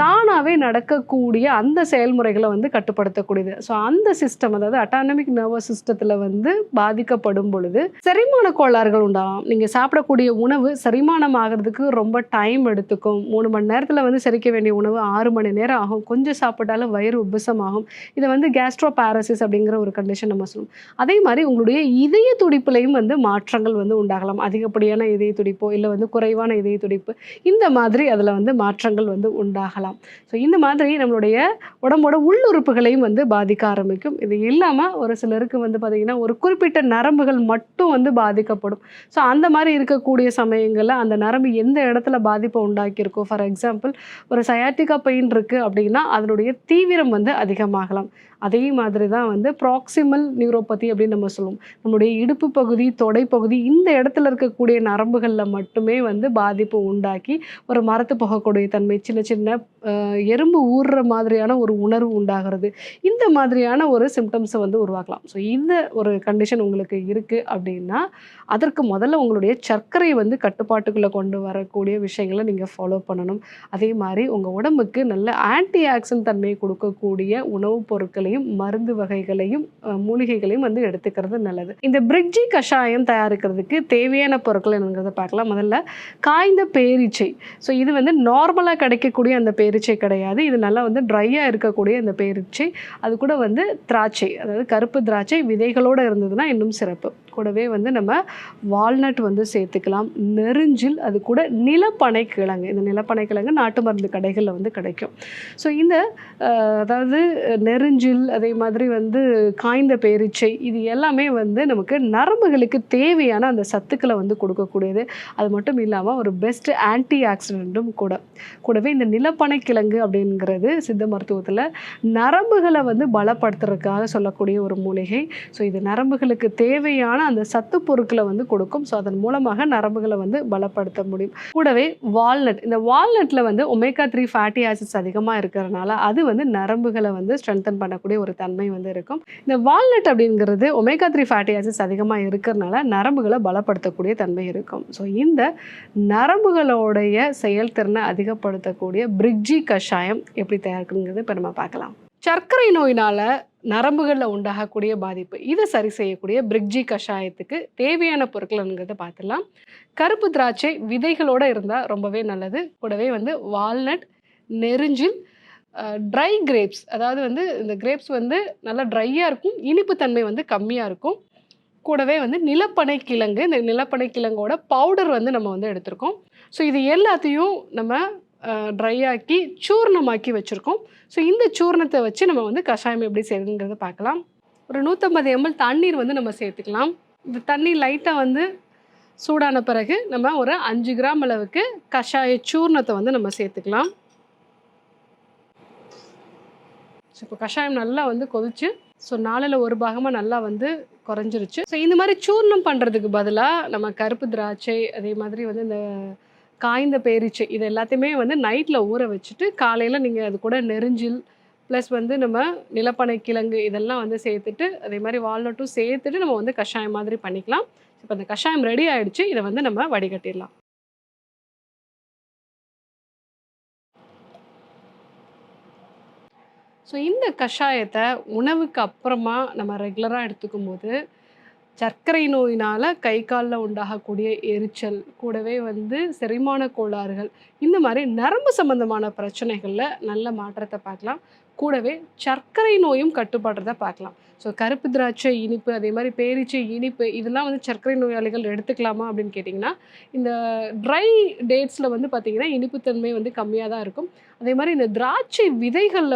தானாகவே நடக்கக்கூடிய அந்த செயல்முறைகளை வந்து கட்டுப்படுத்தக்கூடியது. ஸோ அந்த சிஸ்டம், அதாவது அட்டானமிக் நர்வஸ் சிஸ்டத்தில் வந்து பாதிக்கப்படும் பொழுது செரிமான கோளாறுகள் உண்டாகும். நீங்கள் சாப்பிடக்கூடிய உணவு செரிமானம் ஆகிறதுக்கு ரொம்ப டைம் எடுத்துக்கும். 3 மணி நேரத்தில் வந்து செரிக்க வேண்டிய உணவு 6 மணி நேரம் ஆகும். கொஞ்சம் சாப்பிட்டாலும் வயிறு உப்புசமாகும். இதை வந்து கேஸ்ட்ரோபாரசிஸ் அப்படிங்கிற ஒரு கண்டிஷன் நம்ம சொல்லுவோம். அதே மாதிரி உங்களுடைய இதய துடிப்புலையும் வந்து மாற்றங்கள் வந்து உண்டாகலாம். அதிகப்படியான இதய துடிப்போ இல்லை வந்து குறைவான இதய துடிப்பு, இந்த மாதிரி அதில் வந்து மாற்றங்கள் வந்து உண்டாகலாம். ஸோ இந்த மாதிரி நம்மளுடைய உடம்போட உள்ளுறுப்புகளையும் வந்து பாதிக்க ஆரம்பிக்கும். இது இல்லாமல் ஒரு சிலருக்கு வந்து பார்த்திங்கன்னா ஒரு குறிப்பிட்ட நரம்புகள் மட்டும் வந்து பாதிக்கப்படும். ஸோ அந்த மாதிரி இருக்கக்கூடிய சமயங்களில் அந்த நரம்பு எந்த இடத்துல பாதிப்பை உண்டாக்கியிருக்கோ, ஃபார் எக்ஸாம்பிள் ஒரு சயாட்டிகா பெயின் இருக்குது அப்படின்னா அதனுடைய தீவிரம் வந்து அதிகமாகலாம். அதே மாதிரி தான் வந்து ப்ராக்சிமல் நியூரோபதி அப்படின்னு நம்ம சொல்லுவோம். நம்முடைய இடுப்பு பகுதி, தொடைப்பகுதி, இந்த இடத்துல இருக்கக்கூடிய நரம்புகளில் மட்டுமே வந்து பாதிப்பு உண்டாக்கி ஒரு மரத்து போகக்கூடிய தன்மை, சின்ன சின்ன எறும்பு ஊறுற மாதிரியான ஒரு உணர்வு உண்டாகிறது, இந்த மாதிரியான ஒரு சிம்டம்ஸை வந்து உருவாக்கலாம். ஸோ இந்த ஒரு கண்டிஷன் உங்களுக்கு இருக்குது அப்படின்னா அதற்கு முதல்ல உங்களுடைய சர்க்கரையை வந்து கட்டுப்பாட்டுக்குள்ளே கொண்டு வரக்கூடிய விஷயங்களை நீங்கள் ஃபாலோ பண்ணணும். அதே மாதிரி உங்கள் உடம்புக்கு நல்ல ஆன்டி ஆக்சிடென்ட் தன்மையை கொடுக்கக்கூடிய உணவுப் பொருட்களையும் மருந்து வகைகளையும் மூலிகைகளையும் வந்து எடுத்துக்கிறது நல்லது. இந்த பிரிட்ஜி கஷாயம் தயாரிக்கிறதுக்கு தேவையான பொருட்கள் என்னங்கிறத பார்க்கலாம். முதல்ல காய்ந்த பேரீச்சை. ஸோ இது வந்து நார்மலாக கிடைக்கக்கூடிய அந்த பேரீச்சை கிடையாது. இது நல்லா வந்து ட்ரையாக இருக்கக்கூடிய அந்த பேரீச்சை. அது கூட வந்து திராட்சை, அதாவது கருப்பு திராட்சை விதைகளோடு இருந்ததுன்னா இன்னும் சிறப்பு. கூடவே வந்து நம்ம வால்நட் வந்து சேர்த்துக்கலாம். நெருஞ்சில், அது கூட நிலப்பனை கிழங்கு. இந்த நிலப்பனை கிழங்கு நாட்டு மருந்து கடைகளில் வந்து கிடைக்கும். ஸோ இந்த அதாவது நெருஞ்சில், அதே மாதிரி வந்து காய்ந்த பேரீச்சை, இது எல்லாமே வந்து நமக்கு நரம்புகளுக்கு தேவையான அந்த சத்துக்களை வந்து கொடுக்கக்கூடியது. அது மட்டும் இல்லாமல் ஒரு பெஸ்ட் ஆன்டி ஆக்சிடென்ட்டும் கூட. கூடவே இந்த நிலப்பனை கிழங்கு அப்படிங்கிறது சித்த மருத்துவத்தில் நரம்புகளை வந்து பலப்படுத்துறதுக்காக சொல்லக்கூடிய ஒரு மூலிகை. ஸோ இது நரம்புகளுக்கு தேவையான அந்த சத்து பொருட்களை வந்து கொடுக்கும். ஸோ அதன் மூலமாக நரம்புகளை வந்து பலப்படுத்த முடியும். கூடவே வால்நட், இந்த வால்நட்டில் வந்து ஒமேகா 3 ஃபேட்டி ஆசிட்ஸ் அதிகமாக இருக்கிறதுனால அது வந்து நரம்புகளை வந்து ஸ்ட்ரென்தன் பண்ணக்கூடிய ஒரு தன்மை வந்து இருக்கும். இந்த வால்நட் அப்படிங்கிறது ஒமேகா 3 ஃபேட்டி ஆசிட்ஸ் அதிகமாக இருக்கிறதுனால நரம்புகளை பலப்படுத்தக்கூடிய தன்மை இருக்கும். ஸோ இந்த நரம்புகளோடைய செயல்திறனை அதிகப்படுத்தக்கூடிய பிரிட்ஜி கஷாயம் எப்படி தயாரிக்கணுங்கிறது இப்போ நம்ம பார்க்கலாம். சர்க்கரை நோயினால் நரம்புகளில் உண்டாகக்கூடிய பாதிப்பு, இதை சரி செய்யக்கூடிய பிரிட்ஜி கஷாயத்துக்கு தேவையான பொருட்கள்ங்கிறத பார்த்துடலாம். கருப்பு திராட்சை விதைகளோடு இருந்தால் ரொம்பவே நல்லது. கூடவே வந்து வால்நட், நெருஞ்சில், ட்ரை கிரேப்ஸ், அதாவது வந்து இந்த கிரேப்ஸ் வந்து நல்லா ட்ரையாக இருக்கும், இனிப்பு தன்மை வந்து கம்மியாக இருக்கும். கூடவே வந்து நிலப்பனை கிழங்கு, இந்த நிலப்பனை கிழங்கோட பவுடர் வந்து நம்ம வந்து எடுத்திருக்கோம். ஸோ இது எல்லாத்தையும் நம்ம ட்ரை ஆக்கி சூர்ணமாக்கி வச்சுருக்கோம். ஸோ இந்த சூர்ணத்தை வச்சு நம்ம வந்து கஷாயம் எப்படி செய்யணுங்கிறத பார்க்கலாம். ஒரு 150 ml தண்ணீர் வந்து நம்ம சேர்த்துக்கலாம். இந்த தண்ணி லைட்டாக வந்து சூடான பிறகு நம்ம ஒரு 5 கிராம் அளவுக்கு கஷாய சூர்ணத்தை வந்து நம்ம சேர்த்துக்கலாம். ஸோ இப்போ கஷாயம் நல்லா வந்து கொதிச்சு, ஸோ 4ல் 1 பாகமாக நல்லா வந்து குறைஞ்சிருச்சு. ஸோ இந்த மாதிரி சூர்ணம் பண்ணுறதுக்கு பதிலாக நம்ம கருப்பு திராட்சை, அதே மாதிரி வந்து இந்த காய்ந்த பேரீச்சை, இது எல்லாத்தையுமே வந்து நைட்டில் ஊற வச்சுட்டு காலையில் நீங்கள் அது கூட நெருஞ்சில் ப்ளஸ் வந்து நம்ம நிலப்பனை கிழங்கு இதெல்லாம் வந்து சேர்த்துட்டு, அதே மாதிரி வால்நட்டும் சேர்த்துட்டு நம்ம வந்து கஷாயம் மாதிரி பண்ணிக்கலாம். இப்போ இந்த கஷாயம் ரெடி ஆகிடுச்சு. இதை வந்து நம்ம வடிகட்டிடலாம். ஸோ இந்த கஷாயத்தை உணவுக்கு அப்புறமா நம்ம ரெகுலராக எடுத்துக்கும் போது சர்க்கரை நோயினால் கை காலில் உண்டாகக்கூடிய எரிச்சல், கூடவே செரிமான கோளாறுகள், இந்த மாதிரி நரம்பு சம்பந்தமான பிரச்சனைகளில் நல்ல மாற்றத்தை பார்க்கலாம். கூடவே சர்க்கரை நோயும் கட்டுப்படுறத பார்க்கலாம். ஸோ கருப்பு திராட்சை இனிப்பு, அதே மாதிரி பேரீச்சை இனிப்பு, இதெல்லாம் சர்க்கரை நோயாளிகள் எடுத்துக்கலாமா அப்படின்னு கேட்டிங்கன்னா, இந்த ட்ரை டேட்ஸில் பார்த்திங்கன்னா இனிப்புத்தன்மை கம்மியாக தான் இருக்கும். அதே மாதிரி இந்த திராட்சை விதைகளில்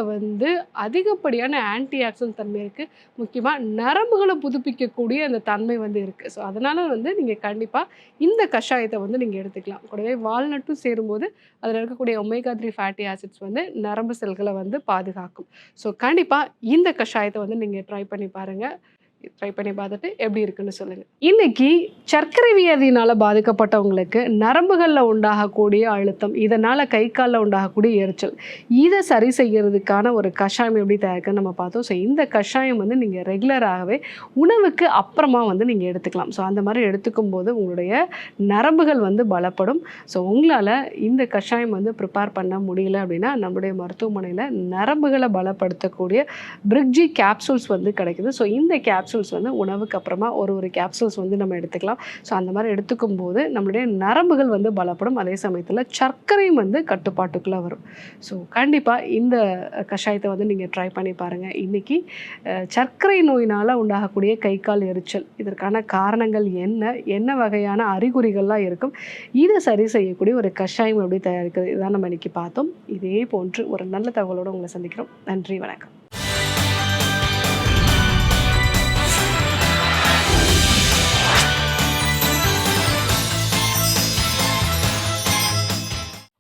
அதிகப்படியான ஆன்டி ஆக்சிடென்ட் தன்மை இருக்குது. முக்கியமாக நரம்புகளை புதுப்பிக்கக்கூடிய அந்த தன்மை இருக்குது. ஸோ அதனால் நீங்கள் கண்டிப்பாக இந்த கஷாயத்தை நீங்கள் எடுத்துக்கலாம். கூடவே வால்நட்டும் சேரும்போது அதில் இருக்கக்கூடிய ஒமேகா 3 ஃபேட்டி ஆசிட்ஸ் நரம்பு செல்களை பாதுகாக்கும். ஸோ கண்டிப்பாக இந்த கஷாயத்தை நீங்கள் ட்ரை பண்ணி பாருங்கள். ட்ரை பண்ணி பார்த்துட்டு எப்படி இருக்குன்னு சொல்லுங்கள். இன்னைக்கு சர்க்கரை வியாதியினால் பாதிக்கப்பட்டவங்களுக்கு நரம்புகளில் உண்டாகக்கூடிய அழுத்தம், இதனால் கை காலில் உண்டாகக்கூடிய எரிச்சல், இதை சரி செய்கிறதுக்கான ஒரு கஷாயம் எப்படி தயாரிக்குன்னு நம்ம பார்த்தோம். ஸோ இந்த கஷாயம் நீங்கள் ரெகுலராகவே உணவுக்கு அப்புறமா நீங்கள் எடுத்துக்கலாம். ஸோ அந்த மாதிரி எடுத்துக்கும் போது உங்களுடைய நரம்புகள் பலப்படும். ஸோ உங்களால் இந்த கஷாயம் ப்ரிப்பேர் பண்ண முடியல அப்படின்னா நம்மளுடைய மருத்துவமனையில் நரம்புகளை பலப்படுத்தக்கூடிய பிரிக்ஜி கேப்சூல்ஸ் கிடைக்குது. ஸோ இந்த கேப்சூல்ஸ் உணவுக்கு அப்புறமா ஒரு கேப்சூல்ஸ் நம்ம எடுத்துக்கலாம். ஸோ அந்த மாதிரி எடுத்துக்கும் போது நம்மளுடைய நரம்புகள் பலப்படும். அதே சமயத்தில் சர்க்கரையும் கட்டுப்பாட்டுக்குள்ளே வரும். ஸோ கண்டிப்பாக இந்த கஷாயத்தை நீங்கள் ட்ரை பண்ணி பாருங்கள். இன்றைக்கி சர்க்கரை நோயினால் உண்டாகக்கூடிய கை கால் எரிச்சல், இதற்கான காரணங்கள் என்ன வகையான அறிகுறிகள்லாம் இருக்கும், இதை சரி செய்யக்கூடிய ஒரு கஷாயம் எப்படி தயாரிக்கிறது, இதான் நம்ம இன்றைக்கி பார்த்தோம். இதே போன்று ஒரு நல்ல தகவலோடு உங்களை சந்திக்கிறோம். நன்றி, வணக்கம்.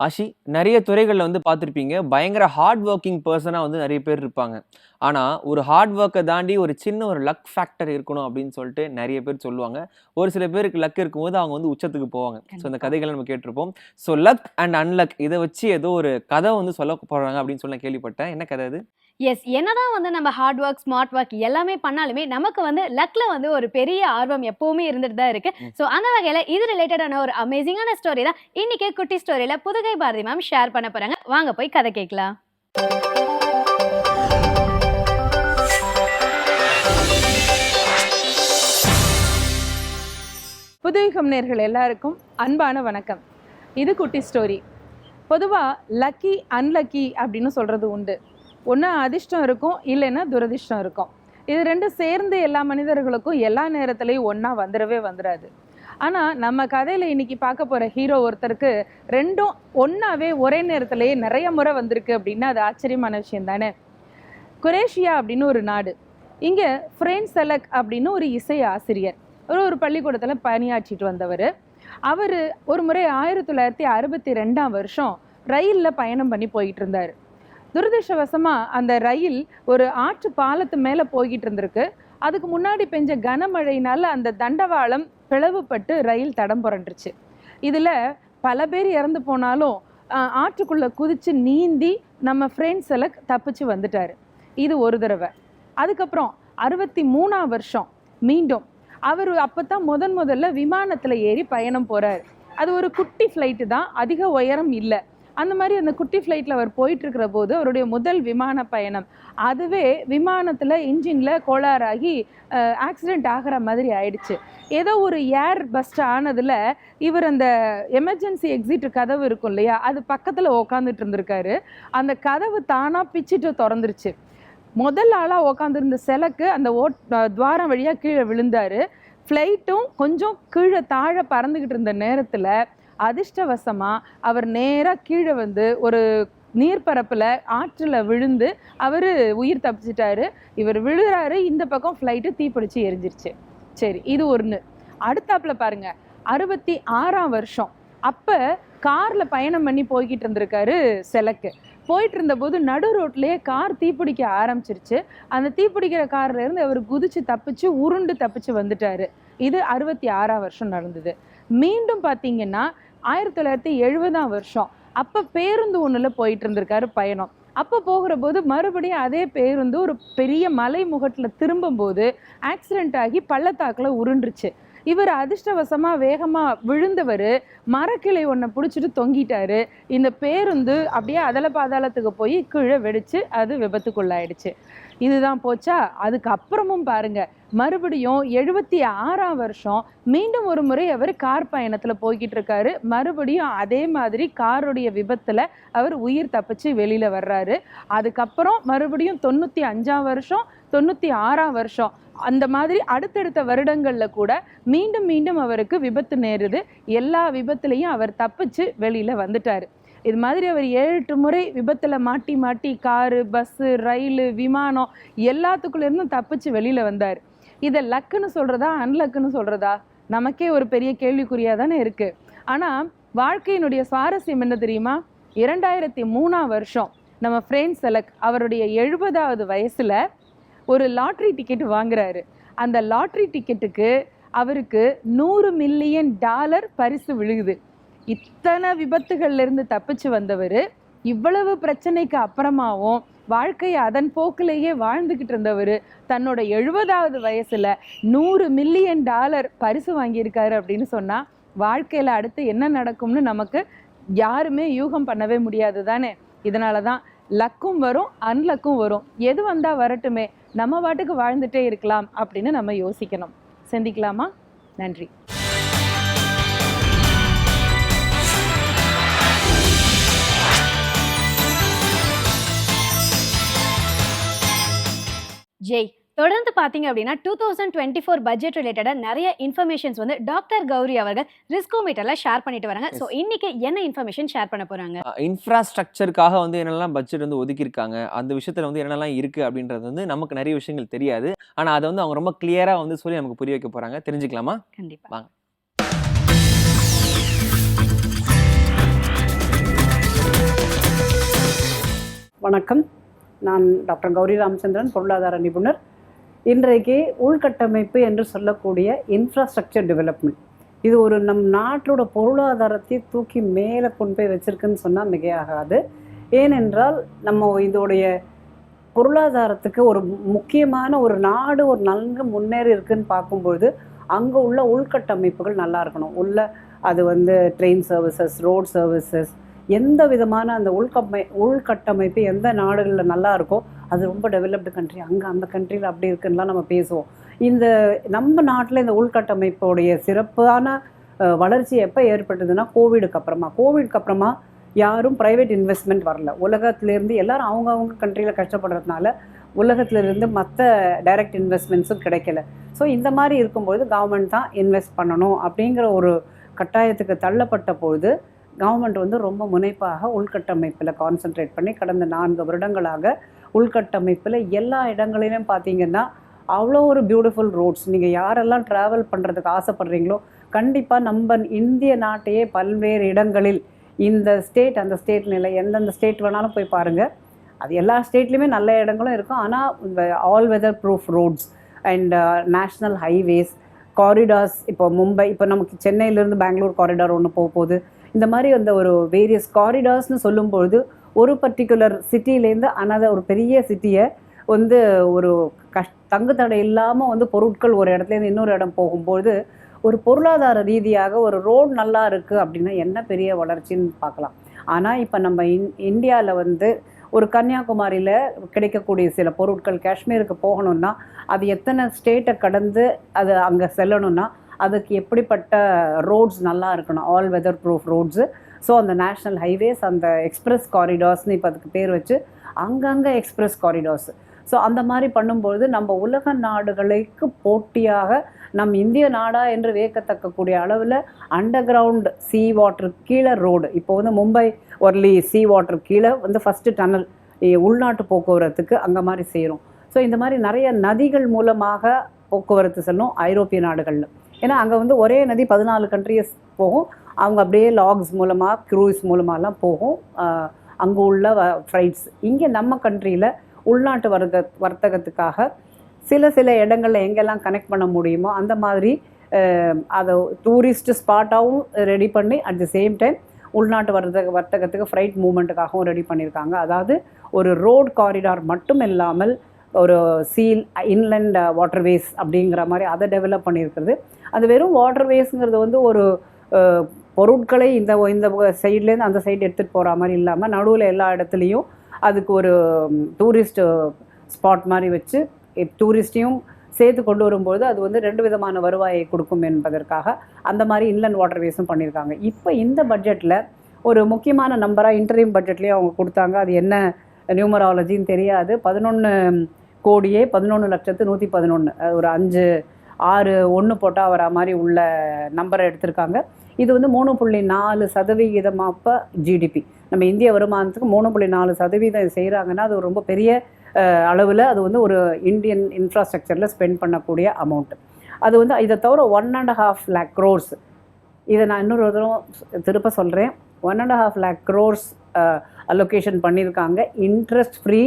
ஆஷி, நிறைய துறைகளில் பார்த்துருப்பீங்க, பயங்கர ஹார்ட் ஒர்க்கிங் பர்சனாக நிறைய பேர் இருப்பாங்க. ஆனால் ஒரு ஹார்ட் ஒர்க்கை தாண்டி ஒரு சின்ன ஒரு லக் ஃபேக்டர் இருக்கணும் அப்படின்னு சொல்லிட்டு நிறைய பேர் சொல்லுவாங்க. ஒரு சில பேருக்கு லக் இருக்கும்போது அவங்க உச்சத்துக்கு போவாங்க. ஸோ இந்த கதைகளை நம்ம கேட்டிருப்போம். ஸோ லக் அண்ட் அன்லக் இதை வச்சு ஏதோ ஒரு கதை சொல்ல போகிறாங்க அப்படின்னு சொல்லி நான் கேள்விப்பட்டேன். என்ன கதை அது? எஸ், என்னதான் நம்ம ஹார்ட் ஒர்க், ஸ்மார்ட் ஒர்க் எல்லாமே பண்ணாலுமே நமக்கு லக்ல ஒரு பெரிய ஆர்வம் எப்பவுமே இருந்துட்டு தான் இருக்கு. ஸோ அந்த வகையில இது ரிலேட்டடான ஒரு அமேசிங்கான ஸ்டோரி தான் இன்னைக்கு குட்டி ஸ்டோரியில புதுகை பாரதி மேம் ஷேர் பண்ண போறாங்க. வாங்க போய் கதை கேட்கலாம். புதுயுகம் நேயர்கள் எல்லாருக்கும் அன்பான வணக்கம். இது குட்டி ஸ்டோரி. பொதுவாக லக்கி அன்லக்கி அப்படின்னு சொல்கிறது உண்டு. ஒன்று அதிர்ஷ்டம் இருக்கும், இல்லைன்னா துரதிர்ஷ்டம் இருக்கும். இது ரெண்டும் சேர்ந்து எல்லா மனிதர்களுக்கும் எல்லா நேரத்துலையும் ஒன்றா வந்துடாது. ஆனால் நம்ம கதையில் இன்னைக்கு பார்க்க போகிற ஹீரோ ஒருத்தருக்கு ரெண்டும் ஒன்றாவே ஒரே நேரத்திலேயே நிறைய முறை வந்திருக்கு அப்படின்னா அது ஆச்சரியமான விஷயம் தானே. குரேஷியா அப்படின்னு ஒரு நாடு. இங்கே ஃப்ரெண்ட் செலக் அப்படின்னு ஒரு இசை ஆசிரியர், ஒரு பள்ளிக்கூடத்தில் பணியாற்றிட்டு வந்தவர். அவர் ஒரு முறை 1962 ரயிலில் பயணம் பண்ணி போயிட்டு இருந்தார். துரதிர்ஷ்டவசமாக அந்த ரயில் ஒரு ஆற்று பாலத்து மேலே போய்கிட்டு இருந்திருக்கு. அதுக்கு முன்னாடி பெஞ்ச கனமழையினால அந்த தண்டவாளம் பிளவுபட்டு ரயில் தடம் புரண்டுருச்சு. இதில் பல பேர் இறந்து போனாலும் ஆற்றுக்குள்ளே குதித்து நீந்தி நம்ம ஃப்ரெண்ட் செலக் தப்பிச்சு வந்துட்டார். இது ஒரு தடவை. அதுக்கப்புறம் 63 மீண்டும் அவர் அப்போ தான் முதல்ல விமானத்தில் ஏறி பயணம் போகிறார். அது ஒரு குட்டி ஃப்ளைட்டு தான், அதிக உயரம் இல்லை. அந்த மாதிரி அந்த குட்டி ஃப்ளைட்டில் அவர் போயிட்டுருக்கிற போது அவருடைய முதல் விமான பயணம், அதுவே விமானத்தில் இன்ஜினில் கோளாறாகி ஆக்சிடெண்ட் ஆகிற மாதிரி ஆயிடுச்சு. ஏதோ ஒரு ஏர் பஸ்ட் ஆனதில் இவர் அந்த எமர்ஜென்சி எக்ஸிட் கதவு இருக்கும் இல்லையா, அது பக்கத்தில் உக்காந்துட்டு இருந்திருக்காரு. அந்த கதவு தானாக பிச்சுட்டு திறந்துருச்சு. முதல் ஆளாக உக்காந்துருந்த செலக்கு அந்த துவாரம் வழியாக கீழே விழுந்தார். ஃப்ளைட்டும் கொஞ்சம் கீழே தாழ பறந்துக்கிட்டு இருந்த நேரத்தில் அதிர்ஷ்டவசமாக அவர் நேராக கீழே ஒரு நீர்ப்பரப்பில் ஆற்றில் விழுந்து அவர் உயிர் தப்பிச்சிட்டாரு. இவர் விழுறாரு, இந்த பக்கம் ஃப்ளைட்டு தீப்பிடிச்சு எரிஞ்சிருச்சு. சரி, இது ஒன்று. அடுத்தாப்பில் பாருங்க, 66 அப்போ காரில் பயணம் பண்ணி போய்கிட்டு இருந்திருக்காரு செலக்கு. போயிட்டு இருந்தபோது நடு ரோட்லேயே கார் தீப்பிடிக்க ஆரம்பிச்சிருச்சு. அந்த தீப்பிடிக்கிற கார்லேருந்து அவர் குதிச்சு தப்பிச்சு உருண்டு தப்பிச்சு வந்துட்டாரு. இது 66 நடந்தது. மீண்டும் பார்த்தீங்கன்னா 1970 அப்போ பேருந்து ஒன்றில் போயிட்டு இருந்திருக்காரு பயணம். அப்போ போகிற போது மறுபடியும் அதே பேருந்து ஒரு பெரிய மலை முகட்டில் திரும்பும்போது ஆக்சிடெண்ட் ஆகி பள்ளத்தாக்கில் உருண்டுருச்சு. இவர் அதிர்ஷ்டவசமாக வேகமாக விழுந்தவர் மரக்கிளை ஒன்றை பிடிச்சிட்டு தொங்கிட்டாரு. இந்த பேருந்து அப்படியே அதல பாதாளத்துக்கு போய் கீழே வெடிச்சு அது விபத்துக்குள்ளாயிடுச்சு. இதுதான் போச்சா? அதுக்கப்புறமும் பாருங்க, மறுபடியும் 76ஆம் வருஷம் மீண்டும் ஒரு முறை அவர் கார் பயணத்தில் போய்கிட்டு இருக்காரு. மறுபடியும் அதே மாதிரி காருடைய விபத்தில் அவர் உயிர் தப்பிச்சு வெளியில் வர்றாரு. அதுக்கப்புறம் மறுபடியும் 95ஆம் வருஷம், 96ஆம் வருஷம், அந்த மாதிரி அடுத்தடுத்த வருடங்களில் கூட மீண்டும் மீண்டும் அவருக்கு விபத்து நேருது. எல்லா விபத்துலையும் அவர் தப்பிச்சு வெளியில் வந்துட்டார். இது மாதிரி அவர் 7-8 முறை விபத்தில் மாட்டி மாட்டி காரு, பஸ்ஸு, ரயிலு, விமானம் எல்லாத்துக்குள்ளேருந்தும் தப்பிச்சு வெளியில் வந்தார். இதை லக்குன்னு சொல்கிறதா அன்லக்குன்னு சொல்கிறதா நமக்கே ஒரு பெரிய கேள்விக்குறியாக தானே இருக்குது. ஆனால் வாழ்க்கையினுடைய சுவாரஸ்யம் என்ன தெரியுமா? 2003ஆம் வருஷம் நம்ம ஃப்ரேன் செலக் அவருடைய 70வது வயசில் ஒரு லாட்ரி டிக்கெட் வாங்குறாரு. அந்த லாட்ரி டிக்கெட்டுக்கு அவருக்கு $100 மில்லியன் பரிசு விழுகுது. இத்தனை விபத்துகள்லேருந்து தப்பிச்சு வந்தவர், இவ்வளவு பிரச்சனைக்கு அப்புறமாவும் வாழ்க்கையை அதன் போக்கிலேயே வாழ்ந்துக்கிட்டு இருந்தவர் தன்னோட 70வது வயசில் $100 மில்லியன் பரிசு வாங்கியிருக்காரு அப்படின்னு சொன்னால் வாழ்க்கையில் அடுத்து என்ன நடக்கும்னு நமக்கு யாருமே யூகம் பண்ணவே முடியாது தானே. இதனால தான் லக்கும் வரும் அன்லக்கும் வரும். எது வந்தால் வரட்டுமே, நம்ம பாட்டுக்கு வாழ்ந்துட்டே இருக்கலாம் அப்படின்னு நம்ம யோசிக்கணும். சிந்திக்கலாமா? நன்றி. ஜெய், தொடர்ந்து பார்த்தீங்க அப்படின்னா 2024 பட்ஜெட் ரிலேட்டடாக நிறைய இன்ஃபர்மேஷன்ஸ் வந்து டாக்டர் கௌரி அவர்கள் ரிஸ்கோமீட்டரில் ஷேர் பண்ணிட்டு வராங்க. ஸோ இன்னைக்கு என்ன இன்ஃபர்மேஷன் ஷேர் பண்ண போகிறாங்க? இன்ஃப்ராஸ்ட்ரக்சருக்காக வந்து என்னெல்லாம் பட்ஜெட் வந்து ஒதுக்கியிருக்காங்க, அந்த விஷயத்தில் வந்து என்னெல்லாம் இருக்குது அப்படின்றது வந்து நமக்கு நிறைய விஷயங்கள் தெரியாது. ஆனால் அதை வந்து அவங்க ரொம்ப கிளியராக வந்து சொல்லி நமக்கு புரிய வைக்க போகிறாங்க. தெரிஞ்சுக்கலாமா? கண்டிப்பாக வாங்க. வணக்கம், நான் டாக்டர் கௌரி ராமச்சந்திரன், பொருளாதார நிபுணர். இன்றைக்கு உள்கட்டமைப்பு என்று சொல்லக்கூடிய இன்ஃப்ராஸ்ட்ரக்சர் டெவலப்மெண்ட், இது ஒரு நம் நாட்டோட பொருளாதாரத்தை தூக்கி மேலே கொண்டு போய் வச்சிருக்குன்னு சொன்னால் மிகையாகாது. ஏனென்றால் நம்ம இதோடைய பொருளாதாரத்துக்கு ஒரு முக்கியமான ஒரு நாடு ஒரு நன்கு முன்னேறி இருக்குன்னு பார்க்கும்பொழுது அங்கே உள்ள உள்கட்டமைப்புகள் நல்லா இருக்கணும். அது வந்து ட்ரெயின் சர்வீசஸ், ரோட் சர்வீசஸ், எந்த விதமான அந்த உள்கட்டமைப்பு எந்த நாடுகளில் நல்லா இருக்கோ அது ரொம்ப டெவலப்டு கண்ட்ரி, அங்கே அந்த கண்ட்ரியில் அப்படி இருக்குன்னுலாம் நம்ம பேசுவோம். இந்த நம்ம நாட்டில் இந்த உள்கட்டமைப்போடைய சிறப்பான வளர்ச்சி எப்போ ஏற்பட்டதுன்னா கோவிடுக்கு அப்புறமா யாரும் ப்ரைவேட் இன்வெஸ்ட்மெண்ட் வரல. உலகத்துலேருந்து எல்லோரும் அவங்கவுங்க கண்ட்ரியில் கஷ்டப்படுறதுனால உலகத்துலேருந்து மற்ற டைரக்ட் இன்வெஸ்ட்மெண்ட்ஸும் கிடைக்கல. ஸோ இந்த மாதிரி இருக்கும்பொழுது கவர்மெண்ட் தான் இன்வெஸ்ட் பண்ணணும் அப்படிங்கிற ஒரு கட்டாயத்துக்கு தள்ளப்பட்ட பொழுது கவர்மெண்ட் வந்து ரொம்ப முனைப்பாக உள்கட்டமைப்பில் கான்சென்ட்ரேட் பண்ணி கடந்த 4 வருடங்களாக உள்கட்டமைப்பில் எல்லா இடங்களிலும் பார்த்திங்கன்னா அவ்வளோ ஒரு பியூட்டிஃபுல் ரோட்ஸ். நீங்கள் யாரெல்லாம் ட்ராவல் பண்ணுறதுக்கு ஆசைப்படுறீங்களோ கண்டிப்பாக நம்ம இந்திய நாட்டையே பல்வேறு இடங்களில் இந்த ஸ்டேட் அந்த ஸ்டேட் நிலை எந்தெந்த ஸ்டேட் வேணாலும் போய் பாருங்கள், அது எல்லா ஸ்டேட்லேயுமே நல்ல இடங்களும் இருக்கும். ஆனால் இந்த all weather proof roads and national highways, corridors, இப்போ மும்பை, இப்போ நமக்கு சென்னையிலேருந்து பெங்களூர் காரிடார் ஒன்று போகுது. இந்த மாதிரி அந்த ஒரு வேரியஸ் காரிடார்ஸ்னு சொல்லும்பொழுது ஒரு பர்டிகுலர் சிட்டிலேருந்து ஒரு பெரிய சிட்டியை வந்து ஒரு தங்கு தடை இல்லாமல் வந்து பொருட்கள் ஒரு இடத்துலேருந்து இன்னொரு இடம் போகும்போது ஒரு பொருளாதார ரீதியாக ஒரு ரோடு நல்லா இருக்குது அப்படின்னா என்ன பெரிய வளர்ச்சின்னு பார்க்கலாம். ஆனால் இப்போ நம்ம இந்தியாவில் வந்து ஒரு கன்னியாகுமரியில் கிடைக்கக்கூடிய சில பொருட்கள் காஷ்மீருக்கு போகணுன்னா அது எத்தனை ஸ்டேட்டை கடந்து அது அங்கே செல்லணுன்னா அதுக்கு எப்படிப்பட்ட ரோட்ஸ் நல்லா இருக்கணும், all weather proof roads. So அந்த நேஷ்னல் ஹைவேஸ், அந்த எக்ஸ்பிரஸ் காரிடார்ஸ்னு இப்போ அதுக்கு பேர் வச்சு அங்கங்கே எக்ஸ்பிரஸ் காரிடார்ஸ். ஸோ அந்த மாதிரி பண்ணும்பொழுது நம்ம உலக நாடுகளுக்கு போட்டியாக நம் இந்திய நாடா என்று வியக்கத்தக்கக்கூடிய அளவில் அண்டர் கிரவுண்ட் சீ வாட்டர் கீழே ரோடு, இப்போ வந்து மும்பை ஒர்லி சீ வாட்டர் கீழே வந்து ஃபஸ்ட்டு டனல் உள்நாட்டு போக்குவரத்துக்கு அங்கே மாதிரி செய்கிறோம். ஸோ இந்த மாதிரி நிறைய நதிகள் மூலமாக போக்குவரத்து செல்லும் ஐரோப்பிய நாடுகளில். ஏன்னா அங்கே வந்து ஒரே நதி 14 கண்ட்ரிஸ் போகும், அவங்க அப்படியே லாக்ஸ் மூலமாக க்ரூஸ் மூலமாகலாம் போகும் அங்கே உள்ள ஃப்ளைட்ஸ். இங்கே நம்ம கண்ட்ரியில் உள்நாட்டு வர்த்தகத்துக்காக சில இடங்களில் எங்கெல்லாம் கனெக்ட் பண்ண முடியுமோ அந்த மாதிரி அதை டூரிஸ்ட் ஸ்பாட்டாகவும் ரெடி பண்ணி அட் தி சேம் டைம் உள்நாட்டு வர்த்தகத்துக்கு ஃப்ளைட் மூவ்மெண்ட்டுக்காகவும் ரெடி பண்ணியிருக்காங்க. அதாவது ஒரு ரோட் காரிடார் மட்டும் இல்லாமல் ஒரு இன்லண்ட் வாட்டர்வேஸ் அப்படிங்கிற மாதிரி அதை டெவலப் பண்ணியிருக்கிறது. அது வெறும் வாட்டர்வேஸ்ங்கிறது வந்து ஒரு பொருட்களை இந்த இந்த சைட்லேருந்து அந்த சைடு எடுத்துகிட்டு போகிற மாதிரி இல்லாமல் நடுவில் எல்லா இடத்துலையும் அதுக்கு ஒரு டூரிஸ்ட் ஸ்பாட் மாதிரி வச்சு டூரிஸ்டையும் சேர்த்து கொண்டு வரும்போது அது வந்து 2 விதமான வருவாயை கொடுக்கும் என்பதற்காக அந்த மாதிரி இன்லண்ட் வாட்டர்வேஸும் பண்ணியிருக்காங்க. இப்போ இந்த பட்ஜெட்டில் ஒரு முக்கியமான நம்பராக இன்டரிம் பட்ஜெட்லேயே அவங்க கொடுத்தாங்க. அது என்ன நியூமராலஜின்னு தெரியாது. 11,11,111,111 ஒரு 5-6 போட்டால் வர மாதிரி உள்ள நம்பரை எடுத்திருக்காங்க. இது வந்து 3.4% ஜிடிபி. நம்ம இந்திய வருமானத்துக்கு 3.4% செய்கிறாங்கன்னா அது ரொம்ப பெரிய அளவில் அது வந்து ஒரு இந்தியன் இன்ஃப்ராஸ்ட்ரக்சரில் ஸ்பெண்ட் பண்ணக்கூடிய அமௌண்ட்டு. அது வந்து இதை தவிர 1.5 lakh crores, இதை நான் இன்னொரு தடவை திருப்ப சொல்கிறேன், 1.5 lakh crores அலோகேஷன் பண்ணியிருக்காங்க. Interest free.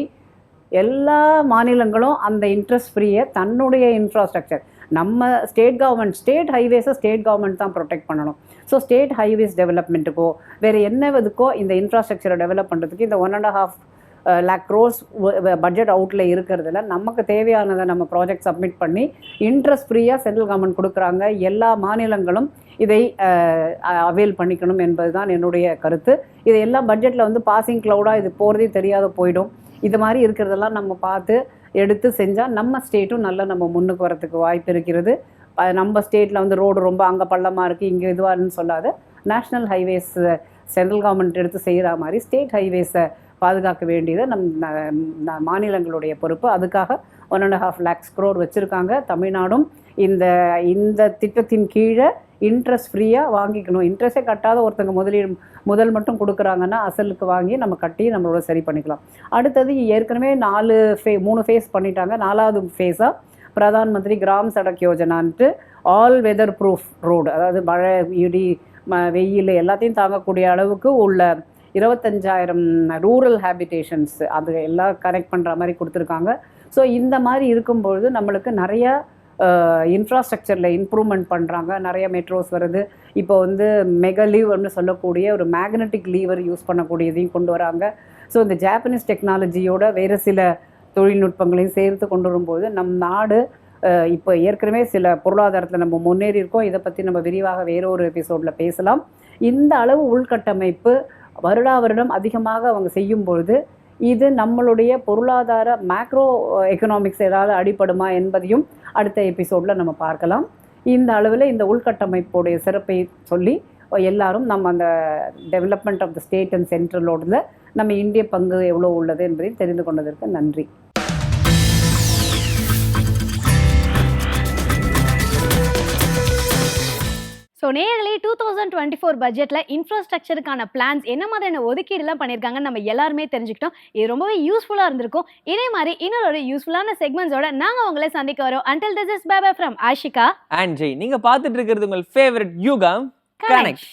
எல்லா மாநிலங்களும் அந்த இன்ட்ரெஸ்ட் ஃப்ரீயை தன்னுடைய இன்ஃப்ராஸ்ட்ரக்சர், நம்ம ஸ்டேட் கவர்மெண்ட் ஸ்டேட் ஹைவேஸை ஸ்டேட் கவர்மெண்ட் தான் ப்ரொடெக்ட் பண்ணணும். ஸோ ஸ்டேட் ஹைவேஸ் டெவலப்மெண்ட்டுக்கோ வேறு என்ன இதுக்கோ இந்த இன்ஃப்ராஸ்ட்ரக்சரை டெவலப் பண்ணுறதுக்கு இந்த 1.5 lakh crores பட்ஜெட் அவுட்டில் இருக்கிறதுல நமக்கு தேவையானதை நம்ம ப்ராஜெக்ட் சப்மிட் பண்ணி இன்ட்ரெஸ்ட் ஃப்ரீயாக சென்ட்ரல் கவர்மெண்ட் கொடுக்குறாங்க. எல்லா மாநிலங்களும் இதை அவைல் பண்ணிக்கணும் என்பது தான் என்னுடைய கருத்து. இது எல்லாம் பட்ஜெட்டில் வந்து பாசிங் க்ளவுடாக இது போகிறதே தெரியாத போயிடும். இது மாதிரி இருக்கிறதெல்லாம் நம்ம பார்த்து எடுத்து செஞ்சால் நம்ம ஸ்டேட்டும் நல்லா நம்ம முன்னுக்கு வரத்துக்கு வாய்ப்பு இருக்கிறது. நம்ம ஸ்டேட்டில் வந்து ரோடு ரொம்ப அங்கே பள்ளமாக இருக்குது இங்கே இதுவாருன்னு சொல்லாத, நேஷ்னல் ஹைவேஸ் சென்ட்ரல் கவர்மெண்ட் எடுத்து செய்கிற மாதிரி ஸ்டேட் ஹைவேஸை பாதுகாக்க வேண்டியது மாநிலங்களுடைய பொறுப்பு. அதுக்காக 1.5 lakhs crore வச்சுருக்காங்க. தமிழ்நாடும் இந்த திட்டத்தின் கீழே இன்ட்ரெஸ்ட் ஃப்ரீயாக வாங்கிக்கணும். இன்ட்ரெஸ்ட்டே கட்டாத ஒருத்தங்க முதல் மட்டும் கொடுக்குறாங்கன்னா அசலுக்கு வாங்கி நம்ம கட்டி நம்மளோட சரி பண்ணிக்கலாம். அடுத்தது ஏற்கனவே 3 ஃபேஸ் பண்ணிட்டாங்க. 4வது ஃபேஸாக பிரதான் மந்திரி கிராம் சடக் யோஜனான்ட்டு ஆல் வெதர் ப்ரூஃப் ரோடு, அதாவது மழை இடி வெயில் எல்லாத்தையும் தாங்கக்கூடிய அளவுக்கு உள்ள 25,000 ரூரல் ஹேபிடேஷன்ஸ் அது எல்லாம் கனெக்ட் பண்ணுற மாதிரி கொடுத்துருக்காங்க. ஸோ இந்த மாதிரி இருக்கும்பொழுது நம்மளுக்கு நிறையா இன்ஃப்ராஸ்ட்ரக்சரில் இம்ப்ரூவ்மெண்ட் பண்ணுறாங்க. நிறைய மெட்ரோஸ் வருது. இப்போ வந்து மெகா லீவர்னு சொல்லக்கூடிய ஒரு மேக்னெட்டிக் லீவர் யூஸ் பண்ணக்கூடியதையும் கொண்டு வராங்க. ஸோ இந்த ஜாப்பனீஸ் டெக்னாலஜியோட வேறு சில தொழில்நுட்பங்களையும் சேர்த்து கொண்டு வரும்போது நம் நாடு இப்போ ஏற்கனவே சில பொருளாதாரத்தில் நம்ம முன்னேறி இருக்கோம். இதை பற்றி நம்ம விரிவாக வேறொரு எபிசோடில் பேசலாம். இந்த அளவு உள்கட்டமைப்பு வருடம் அதிகமாக அவங்க செய்யும் பொழுது இது நம்மளுடைய பொருளாதார மேக்ரோ எக்கனாமிக்ஸ் ஏதாவது அடிபடுமா என்பதையும் அடுத்த எபிசோடில் நம்ம பார்க்கலாம். இந்த அளவில் இந்த உள்கட்டமைப்புடைய சிறப்பை சொல்லி எல்லாரும் நம்ம அந்த development of the state and சென்ட்ரலோட நம்ம இந்திய பங்கு எவ்வளோ உள்ளது என்பதையும் தெரிந்து கொண்டதற்கு நன்றி. ஸோ நேரலே 2024 பட்ஜெட்டில் இன்ஃப்ராஸ்ட்ரக்சருக்கான பிளான்ஸ் என்ன மாதிரியான ஒதுக்கீடுலாம் பண்ணியிருக்காங்கன்னு நம்ம எல்லாருமே தெரிஞ்சுக்கிட்டோம். இது ரொம்பவே யூஸ்ஃபுல்லாக இருந்திருக்கும். இதே மாதிரி இன்னொரு யூஸ்ஃபுல்லான செக்மெண்ட்ஸோட நாங்கள் உங்களை சந்திக்க வரோம். Until this is bye bye from Ashika and Jay. நீங்கள் பார்த்துட்டு இருக்கிறது உங்கள் ஃபேவரட் யூகம் கனெக்ட்.